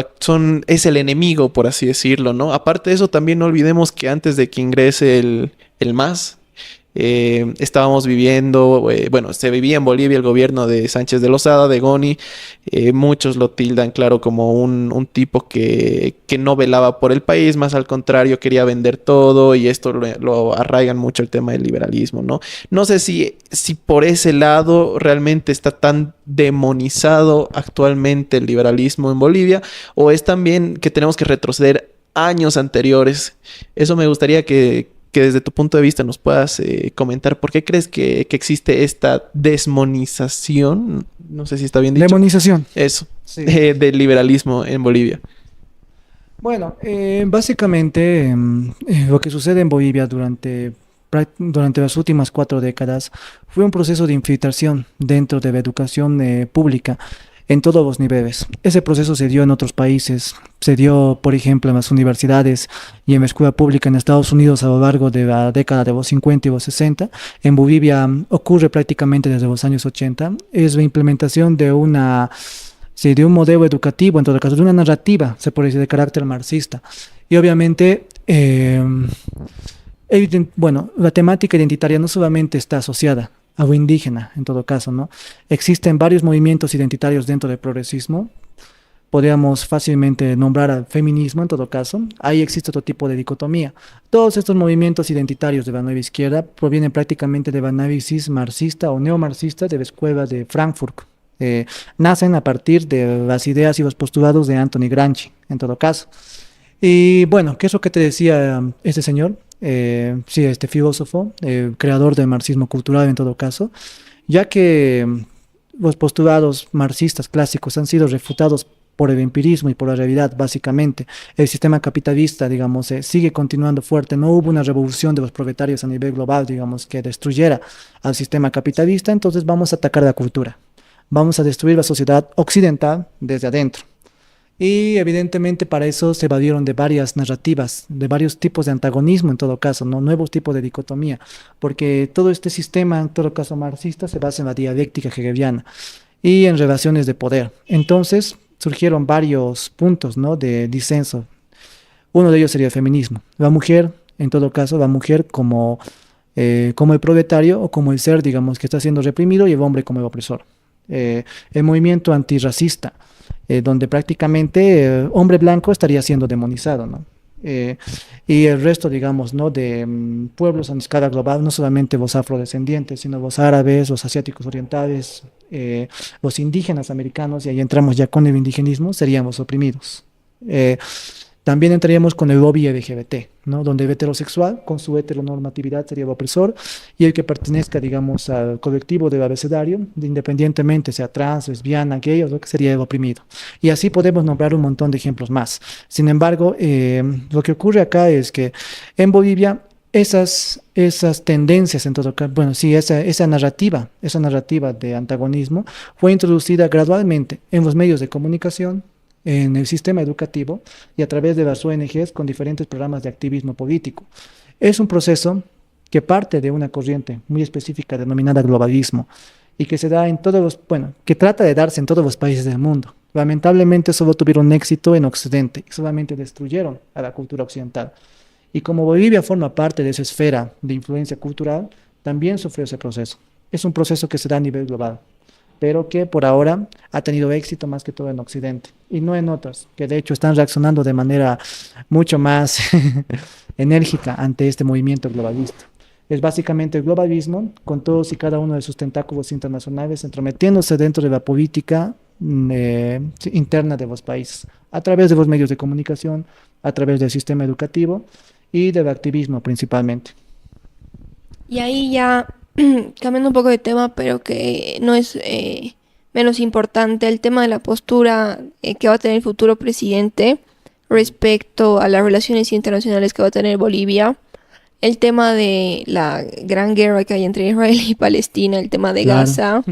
es el enemigo, por así decirlo, ¿no? Aparte de eso, también no olvidemos que antes de que ingrese el MAS, estábamos viviendo, bueno, se vivía en Bolivia el gobierno de Sánchez de Lozada, de Goni. Muchos lo tildan, claro, como un tipo que no velaba por el país, más al contrario, quería vender todo, y esto lo arraigan mucho el tema del liberalismo, ¿no? No sé si por ese lado realmente está tan demonizado actualmente el liberalismo en Bolivia, o es también que tenemos que retroceder años anteriores. Eso me gustaría que desde tu punto de vista nos puedas comentar por qué crees que existe esta desmonización, no sé si está bien dicho. Demonización. Eso, Sí. del liberalismo en Bolivia. Bueno, básicamente lo que sucede en Bolivia durante las últimas 4 décadas fue un proceso de infiltración dentro de la educación pública en todos los niveles. Ese proceso se dio en otros países, se dio, por ejemplo, en las universidades y en la escuela pública en Estados Unidos a lo largo de la década de los 50 y los 60. En Bolivia ocurre prácticamente desde los años 80. Es la implementación de un modelo educativo, en todo caso, de una narrativa, se puede decir, de carácter marxista. Y obviamente, bueno, la temática identitaria no solamente está asociada a lo indígena, en todo caso, ¿no? Existen varios movimientos identitarios dentro del progresismo. Podríamos fácilmente nombrar al feminismo, en todo caso. Ahí existe otro tipo de dicotomía. Todos estos movimientos identitarios de la nueva izquierda provienen prácticamente del análisis marxista o neomarxista de la escuela de Frankfurt. Nacen a partir de las ideas y los postulados de Anthony Gramsci, en todo caso. Y bueno, ¿qué es lo que te decía este señor? Sí, este filósofo, creador del marxismo cultural en todo caso, ya que los postulados marxistas clásicos han sido refutados por el empirismo y por la realidad, básicamente. El sistema capitalista, digamos, sigue continuando fuerte. No hubo una revolución de los proletarios a nivel global, digamos, que destruyera al sistema capitalista. Entonces vamos a atacar la cultura. Vamos a destruir la sociedad occidental desde adentro. Y evidentemente para eso se evadieron de varias narrativas, de varios tipos de antagonismo en todo caso, ¿no? Nuevos tipos de dicotomía, porque todo este sistema, en todo caso marxista, se basa en la dialéctica hegeliana y en relaciones de poder. Entonces surgieron varios puntos, ¿no?, de disenso. Uno de ellos sería el feminismo. La mujer, en todo caso, la mujer como el proletario o como el ser, digamos, que está siendo reprimido y el hombre como el opresor. El movimiento antirracista, donde prácticamente el hombre blanco estaría siendo demonizado, ¿no? Y el resto, digamos, ¿no?, de pueblos a escala global, no solamente los afrodescendientes, sino los árabes, los asiáticos orientales, los indígenas americanos, y ahí entramos ya con el indigenismo, serían los oprimidos. También entraríamos con el lobby LGBT, ¿no?, donde el heterosexual, con su heteronormatividad, sería el opresor, y el que pertenezca, digamos, al colectivo del abecedario, independientemente sea trans, lesbiana, gay o lo que, sería el oprimido. Y así podemos nombrar un montón de ejemplos más. Sin embargo, lo que ocurre acá es que en Bolivia esas tendencias, en todo caso, bueno, sí, esa narrativa de antagonismo fue introducida gradualmente en los medios de comunicación, en el sistema educativo y a través de las ONGs con diferentes programas de activismo político. Es un proceso que parte de una corriente muy específica denominada globalismo y que se da en todos los, bueno, que trata de darse en todos los países del mundo. Lamentablemente solo tuvieron éxito en Occidente y solamente destruyeron a la cultura occidental. Y como Bolivia forma parte de esa esfera de influencia cultural, también sufrió ese proceso. Es un proceso que se da a nivel global, pero que por ahora ha tenido éxito más que todo en Occidente y no en otras, que de hecho están reaccionando de manera mucho más enérgica ante este movimiento globalista. Es básicamente el globalismo con todos y cada uno de sus tentáculos internacionales entrometiéndose dentro de la política interna de los países, a través de los medios de comunicación, a través del sistema educativo y del activismo principalmente. Y ahí ya, cambiando un poco de tema, pero que no es menos importante, el tema de la postura que va a tener el futuro presidente respecto a las relaciones internacionales que va a tener Bolivia, el tema de la gran guerra que hay entre Israel y Palestina, el tema de Claro. Gaza.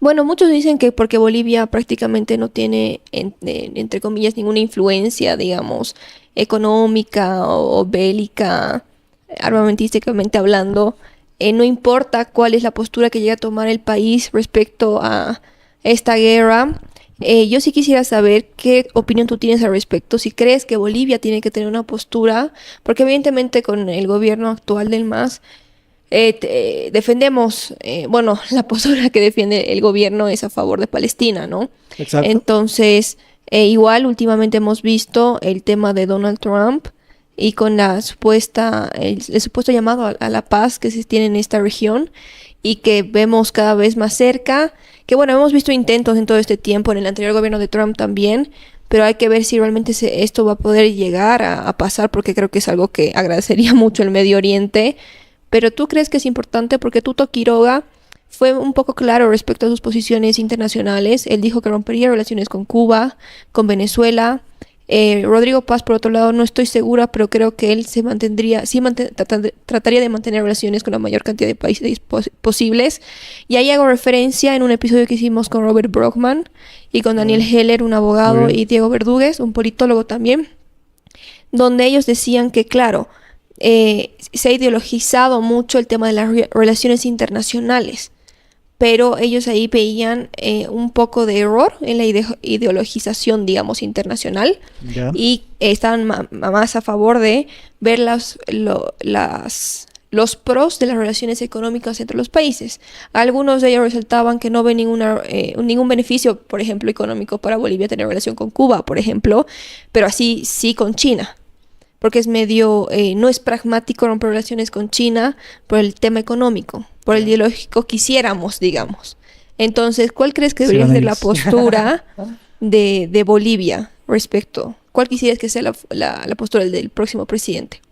Bueno, muchos dicen que porque Bolivia prácticamente no tiene, entre comillas, ninguna influencia, digamos, económica o bélica, armamentísticamente hablando, no importa cuál es la postura que llegue a tomar el país respecto a esta guerra. Yo sí quisiera saber qué opinión tú tienes al respecto, si crees que Bolivia tiene que tener una postura, porque evidentemente con el gobierno actual del MAS defendemos, bueno, la postura que defiende el gobierno es a favor de Palestina, ¿no? Exacto. Entonces, igual últimamente hemos visto el tema de Donald Trump y con el supuesto llamado a la paz que se tiene en esta región y que vemos cada vez más cerca, que bueno, hemos visto intentos en todo este tiempo, en el anterior gobierno de Trump también, pero hay que ver si realmente esto va a poder llegar a pasar, porque creo que es algo que agradecería mucho el Medio Oriente. Pero ¿tú crees que es importante? Porque Tuto Quiroga fue un poco claro respecto a sus posiciones internacionales. Él dijo que rompería relaciones con Cuba, con Venezuela. Rodrigo Paz, por otro lado, no estoy segura, pero creo que él se mantendría, trataría de mantener relaciones con la mayor cantidad de países posibles. Y ahí hago referencia en un episodio que hicimos con Robert Brockman y con Daniel Heller, un abogado, y Diego Verdúguez, un politólogo también, donde ellos decían que, claro, se ha ideologizado mucho el tema de las relaciones internacionales, pero ellos ahí veían un poco de error en la ideologización, digamos, internacional, Ya. y estaban más a favor de ver los pros de las relaciones económicas entre los países. Algunos de ellos resaltaban que no ven ningún beneficio, por ejemplo, económico para Bolivia tener relación con Cuba, por ejemplo, pero así sí con China, porque es medio, no es pragmático romper relaciones con China por el tema económico, por el ideológico quisiéramos, digamos. Entonces, ¿cuál crees que debería ser la postura de Bolivia respecto? ¿Cuál quisieras que sea la postura del próximo presidente?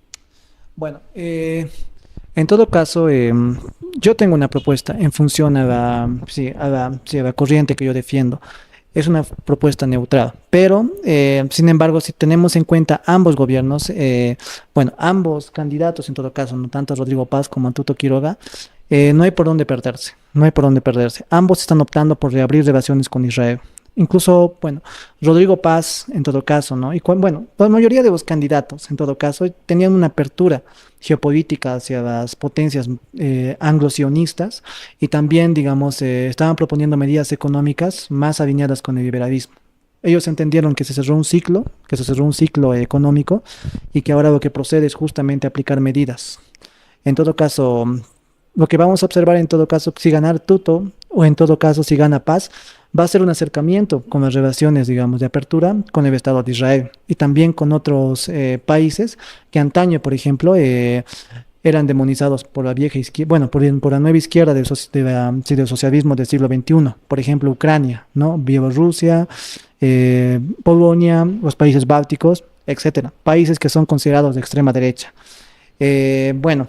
Bueno, en todo caso, yo tengo una propuesta en función a la corriente que yo defiendo. Es una propuesta neutral, pero sin embargo, si tenemos en cuenta ambos gobiernos, bueno, ambos candidatos en todo caso, no tanto Rodrigo Paz como Tuto Quiroga, no hay por dónde perderse, no hay por dónde perderse. Ambos están optando por reabrir relaciones con Israel. incluso, bueno, Rodrigo Paz en todo caso, ¿no? Y bueno, la mayoría de los candidatos en todo caso tenían una apertura geopolítica hacia las potencias anglo-sionistas y también, digamos, estaban proponiendo medidas económicas más alineadas con el liberalismo. Ellos entendieron que se cerró un ciclo, que se cerró un ciclo económico y que ahora lo que procede es justamente aplicar medidas. En todo caso, lo que vamos a observar en todo caso, si ganar Tuto o en todo caso si gana Paz, va a ser un acercamiento con las relaciones, digamos, de apertura con el Estado de Israel y también con otros países que antaño, por ejemplo, eran demonizados por la vieja izquierda, bueno, por la nueva izquierda del socialismo del siglo XXI. Por ejemplo, Ucrania, ¿no? Bielorrusia, Polonia, los países bálticos, etcétera. Países que son considerados de extrema derecha. Bueno,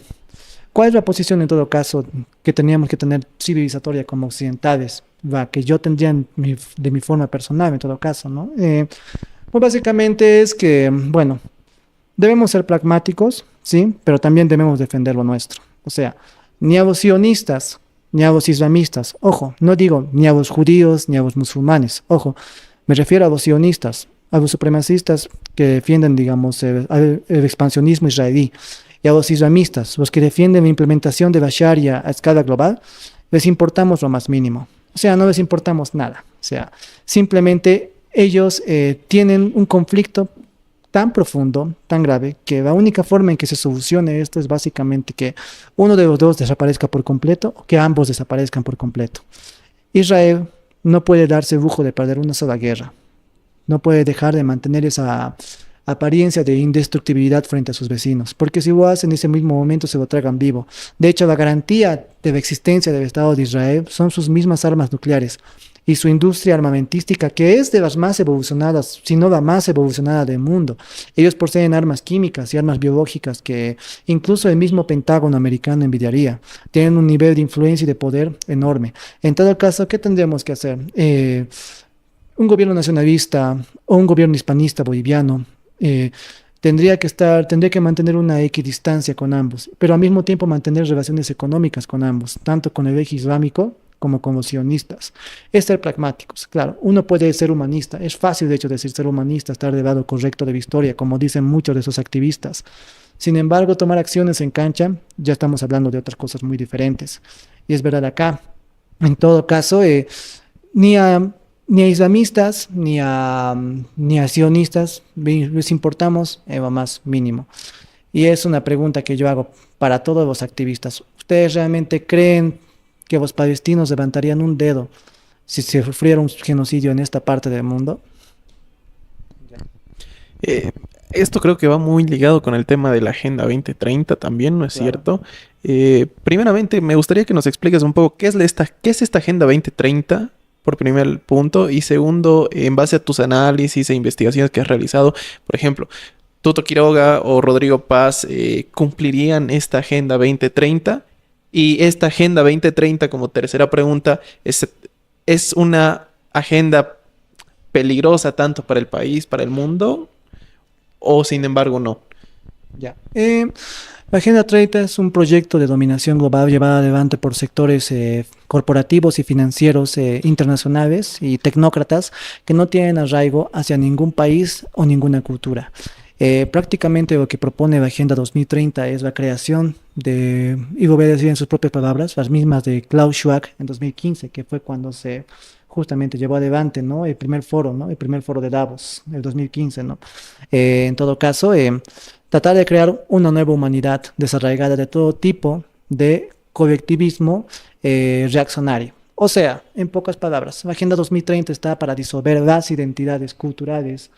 ¿cuál es la posición en todo caso que teníamos que tener civilizatoria como occidentales? Que yo tendría de mi forma personal en todo caso, ¿no? Pues básicamente es que, bueno, debemos ser pragmáticos, sí, pero también debemos defender lo nuestro. O sea, ni a los sionistas, ni a los islamistas, ojo, no digo ni a los judíos, ni a los musulmanes, ojo, me refiero a los sionistas, a los supremacistas que defienden, digamos, el expansionismo israelí, y a los islamistas, los que defienden la implementación de la Sharia a escala global, les importamos lo más mínimo. O sea, no les importamos nada. O sea, simplemente ellos tienen un conflicto tan profundo, tan grave, que la única forma en que se solucione esto es básicamente que uno de los dos desaparezca por completo o que ambos desaparezcan por completo. Israel no puede darse el lujo de perder una sola guerra. No puede dejar de mantener esa apariencia de indestructibilidad frente a sus vecinos, porque si lo hacen en ese mismo momento se lo tragan vivo. De hecho, la garantía de la existencia del Estado de Israel son sus mismas armas nucleares y su industria armamentística, que es de las más evolucionadas, si no la más evolucionada del mundo. Ellos poseen armas químicas y armas biológicas que incluso el mismo Pentágono americano envidiaría. Tienen un nivel de influencia y de poder enorme. En todo caso, ¿qué tendríamos que hacer? Un gobierno nacionalista o un gobierno hispanista boliviano tendría que mantener una equidistancia con ambos, pero al mismo tiempo mantener relaciones económicas con ambos, tanto con el eje islámico como con los sionistas. Es ser pragmáticos. Claro, uno puede ser humanista. Es fácil, de hecho, decir ser humanista, estar del lado correcto de la historia, como dicen muchos de esos activistas. Sin embargo, tomar acciones en cancha, ya estamos hablando de otras cosas muy diferentes. Y es verdad acá. En todo caso, ni a islamistas, ni a sionistas les importamos lo más mínimo. Y es una pregunta que yo hago para todos los activistas. ¿Ustedes realmente creen que los palestinos levantarían un dedo si se sufriera un genocidio en esta parte del mundo? Esto creo que va muy ligado con el tema de la Agenda 2030 también, ¿no es cierto? Primeramente, me gustaría que nos expliques un poco qué es esta Agenda 2030, por primer punto, y segundo, en base a tus análisis e investigaciones que has realizado, por ejemplo, Tuto Quiroga o Rodrigo Paz cumplirían esta Agenda 2030. Y esta Agenda 2030, como tercera pregunta, ¿es una agenda peligrosa tanto para el país, para el mundo, o sin embargo no? Ya. La Agenda 30 es un proyecto de dominación global llevado adelante por sectores corporativos y financieros internacionales y tecnócratas que no tienen arraigo hacia ningún país o ninguna cultura. Prácticamente lo que propone la Agenda 2030 es la creación y lo voy a decir en sus propias palabras, las mismas de Klaus Schwab en 2015, que fue cuando se justamente llevó adelante, ¿no? El primer foro, ¿no? El primer foro de Davos, el 2015, ¿no? En todo caso, tratar de crear una nueva humanidad desarraigada de todo tipo de colectivismo reaccionario. O sea, en pocas palabras, la Agenda 2030 está para disolver las identidades culturales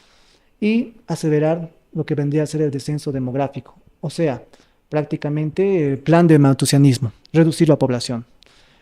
y acelerar lo que vendría a ser el descenso demográfico. O sea, prácticamente el plan de maltusianismo, reducir la población.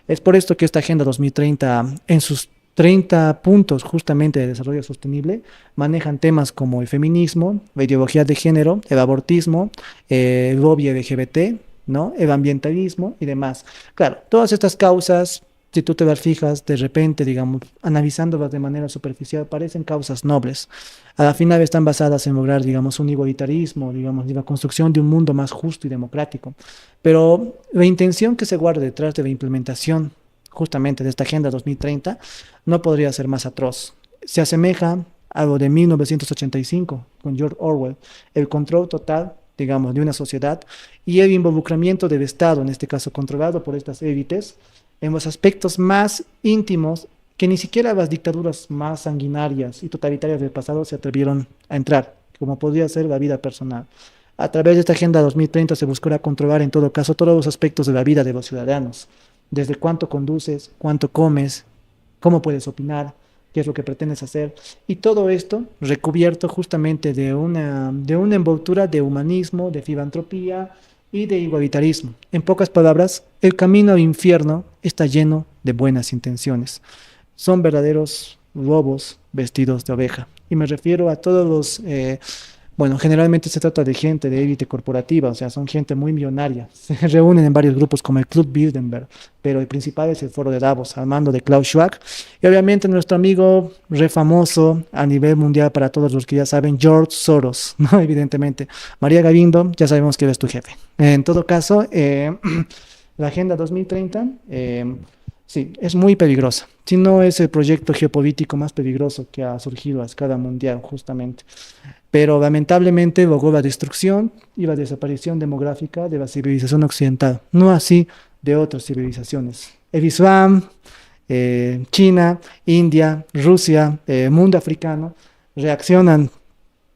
Es por esto que esta Agenda 2030, en sus 30 puntos justamente de desarrollo sostenible, manejan temas como el feminismo, la ideología de género, el abortismo, el lobby LGBT, ¿no? El ambientalismo y demás. Claro, todas estas causas, si tú te las fijas, de repente, digamos, analizándolas de manera superficial, parecen causas nobles. A la final están basadas en lograr, digamos, un igualitarismo, digamos, y la construcción de un mundo más justo y democrático. Pero la intención que se guarda detrás de la implementación justamente de esta Agenda 2030 no podría ser más atroz. se asemeja a lo de 1985 con George Orwell, el control total, digamos, de una sociedad y el involucramiento del Estado, en este caso controlado por estas élites, en los aspectos más íntimos que ni siquiera las dictaduras más sanguinarias y totalitarias del pasado se atrevieron a entrar, como podría ser la vida personal. A través de esta Agenda 2030 se buscará controlar en todo caso todos los aspectos de la vida de los ciudadanos, desde cuánto conduces, cuánto comes, cómo puedes opinar, qué es lo que pretendes hacer, y todo esto recubierto justamente de una envoltura de humanismo, de filantropía y de igualitarismo. En pocas palabras, el camino al infierno está lleno de buenas intenciones. Son verdaderos lobos vestidos de oveja. Y me refiero a todos los... bueno, generalmente se trata de gente de élite corporativa, o sea, son gente muy millonaria. Se reúnen en varios grupos como el Club Bilderberg, pero el principal es el Foro de Davos, al mando de Klaus Schwab. Y obviamente nuestro amigo re famoso a nivel mundial para todos los que ya saben, George Soros, ¿no? Evidentemente. María Gabindo, ya sabemos que eres tu jefe. En todo caso, la Agenda 2030... sí, es muy peligrosa. Si no es el proyecto geopolítico más peligroso que ha surgido a escala mundial, justamente. Pero lamentablemente logró la destrucción y la desaparición demográfica de la civilización occidental, no así de otras civilizaciones. El Islam, China, India, Rusia, mundo africano, reaccionan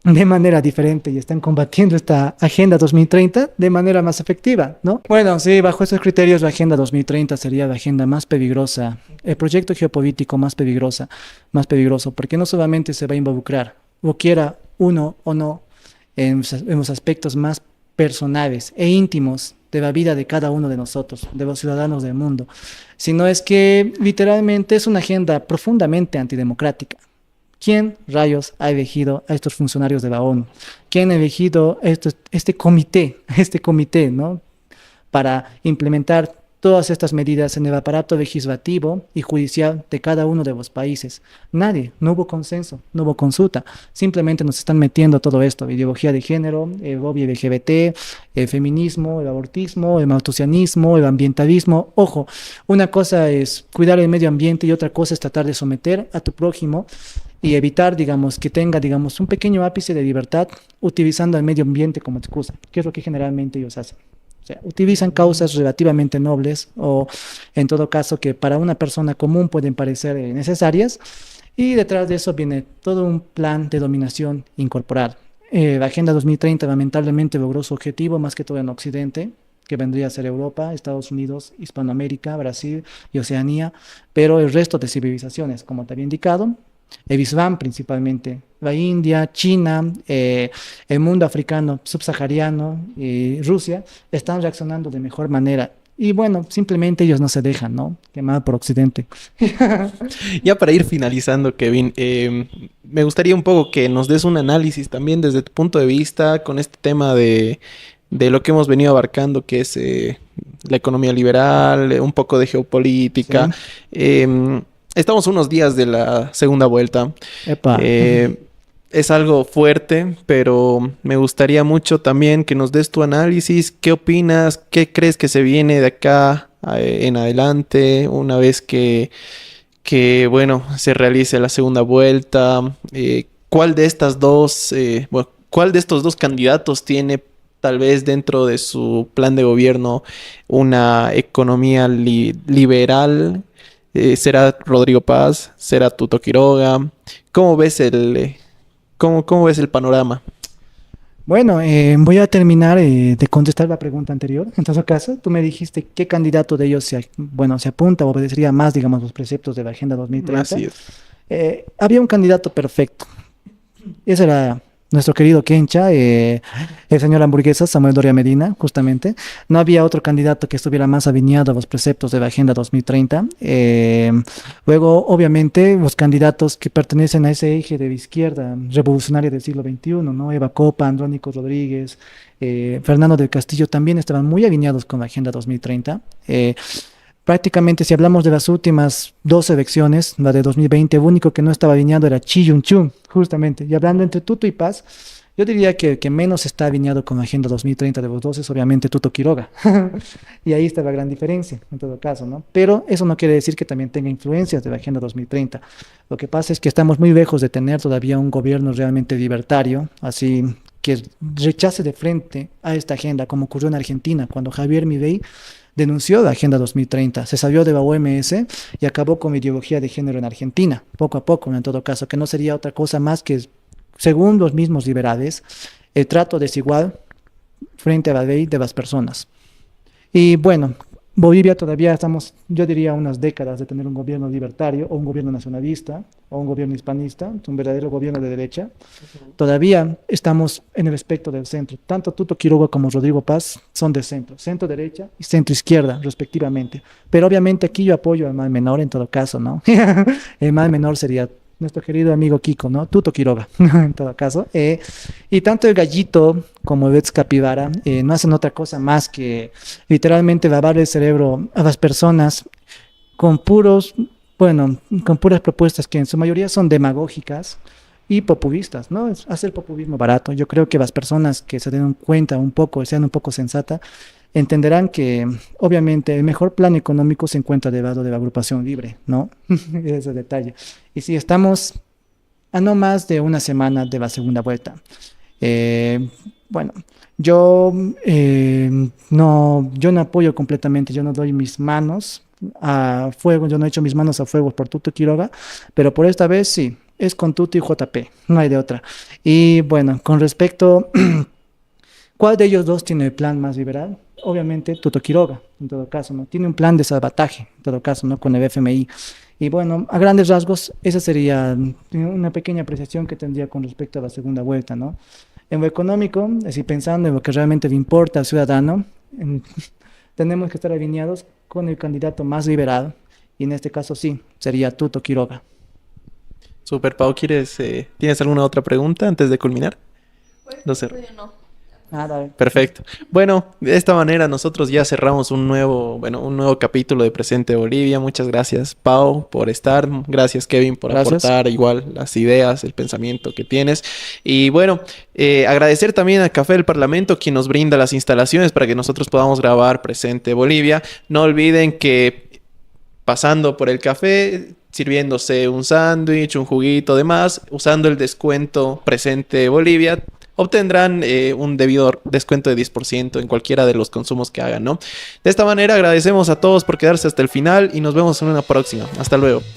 de manera diferente y están combatiendo esta Agenda 2030 de manera más efectiva, ¿no? Bueno, sí, bajo esos criterios la Agenda 2030 sería la agenda más peligrosa, el proyecto geopolítico más peligroso, porque no solamente se va a involucrar, o quiera uno o no, en los aspectos más personales e íntimos de la vida de cada uno de nosotros, de los ciudadanos del mundo, sino es que literalmente es una agenda profundamente antidemocrática. ¿Quién rayos ha elegido a estos funcionarios de la ONU? ¿Quién ha elegido este comité, ¿no? Para implementar todas estas medidas en el aparato legislativo y judicial de cada uno de los países? Nadie, no hubo consenso, no hubo consulta, simplemente nos están metiendo todo esto, ideología de género, el lobby LGBT, el feminismo, el abortismo, el maltusianismo, el ambientalismo. Ojo, una cosa es cuidar el medio ambiente y otra cosa es tratar de someter a tu prójimo y evitar, digamos, que tenga, digamos, un pequeño ápice de libertad utilizando el medio ambiente como excusa, que es lo que generalmente ellos hacen. O sea, utilizan causas relativamente nobles o, en todo caso, que para una persona común pueden parecer necesarias, y detrás de eso viene todo un plan de dominación incorporal. La Agenda 2030 lamentablemente logró su objetivo más que todo en Occidente, que vendría a ser Europa, Estados Unidos, Hispanoamérica, Brasil y Oceanía, pero el resto de civilizaciones, como te había indicado, el Islam principalmente, la India, China, el mundo africano, subsahariano y Rusia están reaccionando de mejor manera. Y bueno, simplemente ellos no se dejan, ¿no? Quemar por Occidente. Ya para ir finalizando, Kevin, me gustaría un poco que nos des un análisis también desde tu punto de vista con este tema de lo que hemos venido abarcando, que es la economía liberal, un poco de geopolítica. Sí. Estamos unos días de la segunda vuelta. Epa. Es algo fuerte, pero me gustaría mucho también que nos des tu análisis. ¿Qué opinas? ¿Qué crees que se viene de acá en adelante una vez que bueno, se realice la segunda vuelta? ¿Cuál de estas dos, cuál de estos dos candidatos tiene tal vez dentro de su plan de gobierno una economía liberal? ¿Será Rodrigo Paz? ¿Será Tuto Quiroga? ¿Cómo ves cómo ves el panorama? Bueno, voy a terminar de contestar la pregunta anterior. En todo caso, tú me dijiste qué candidato de ellos se apunta o obedecería más, digamos, los preceptos de la Agenda 2030. Así es. Había un candidato perfecto. Ese era nuestro querido Kencha, el señor Hamburguesa, Samuel Doria Medina, justamente. No había otro candidato que estuviera más alineado a los preceptos de la Agenda 2030. Luego, obviamente, los candidatos que pertenecen a ese eje de la izquierda revolucionaria del siglo XXI, ¿no? Eva Copa, Andrónico Rodríguez, Fernando del Castillo, también estaban muy alineados con la Agenda 2030. Prácticamente, si hablamos de las últimas dos elecciones, la de 2020, el único que no estaba alineado era Chi Yun-chung, justamente. Y hablando entre Tuto y Paz, Yo diría que menos está alineado con la Agenda 2030 de los dos es obviamente Tuto Quiroga. Y ahí está la gran diferencia, en todo caso, ¿no? Pero eso no quiere decir que también tenga influencias de la Agenda 2030. Lo que pasa es que estamos muy lejos de tener todavía un gobierno realmente libertario, así que rechace de frente a esta agenda, como ocurrió en Argentina, cuando Javier Milei denunció la Agenda 2030, se salió de la OMS y acabó con la ideología de género en Argentina, poco a poco, en todo caso, que no sería otra cosa más que, según los mismos liberales, el trato desigual frente a la ley de las personas. Y bueno, Bolivia todavía estamos, yo diría, unas décadas de tener un gobierno libertario o un gobierno nacionalista o un gobierno hispanista, un verdadero gobierno de derecha. Todavía estamos en el espectro del centro. Tanto Tuto Quiroga como Rodrigo Paz son de centro, centro derecha y centro izquierda, respectivamente. Pero obviamente aquí yo apoyo al mal menor en todo caso, ¿no? El mal menor sería nuestro querido amigo Kiko, ¿no? Tuto Quiroga, en todo caso. Y tanto el Gallito como el ex Capibara no hacen otra cosa más que literalmente lavar el cerebro a las personas con puros, bueno, con puras propuestas que en su mayoría son demagógicas y populistas, ¿no? Es hacer populismo barato. Yo creo que las personas que se den cuenta un poco, sean un poco sensatas, entenderán que obviamente el mejor plan económico se encuentra debajo de la agrupación libre, ¿no? Ese es el detalle. Y si estamos a no más de una semana de la segunda vuelta, bueno, yo no apoyo completamente, yo no doy mis manos a fuego, yo no he hecho mis manos a fuego por Tuto Quiroga, pero por esta vez sí, es con Tuto y JP, no hay de otra. Y bueno, con respecto, ¿cuál de ellos dos tiene el plan más liberal? Obviamente Tuto Quiroga, en todo caso, ¿no? Tiene un plan de salvataje, en todo caso, ¿no? Con el FMI. Y bueno, a grandes rasgos, esa sería una pequeña apreciación que tendría con respecto a la segunda vuelta, ¿no? En lo económico, así pensando en lo que realmente le importa al ciudadano, tenemos que estar alineados con el candidato más liberal, y en este caso sí, sería Tuto Quiroga. Super, Pau, ¿tienes alguna otra pregunta antes de culminar? No sé. Dale. Perfecto. Bueno, de esta manera nosotros ya cerramos un nuevo capítulo de Presente Bolivia. Muchas gracias, Pau, por estar. Gracias, Kevin, por Gracias. aportar igual las ideas, el pensamiento que tienes. Y bueno, agradecer también al Café del Parlamento, quien nos brinda las instalaciones para que nosotros podamos grabar Presente Bolivia. No olviden que pasando por el café, sirviéndose un sándwich, un juguito, demás, usando el descuento Presente Bolivia, obtendrán un debido descuento de 10% en cualquiera de los consumos que hagan, ¿no? De esta manera agradecemos a todos por quedarse hasta el final y nos vemos en una próxima. Hasta luego.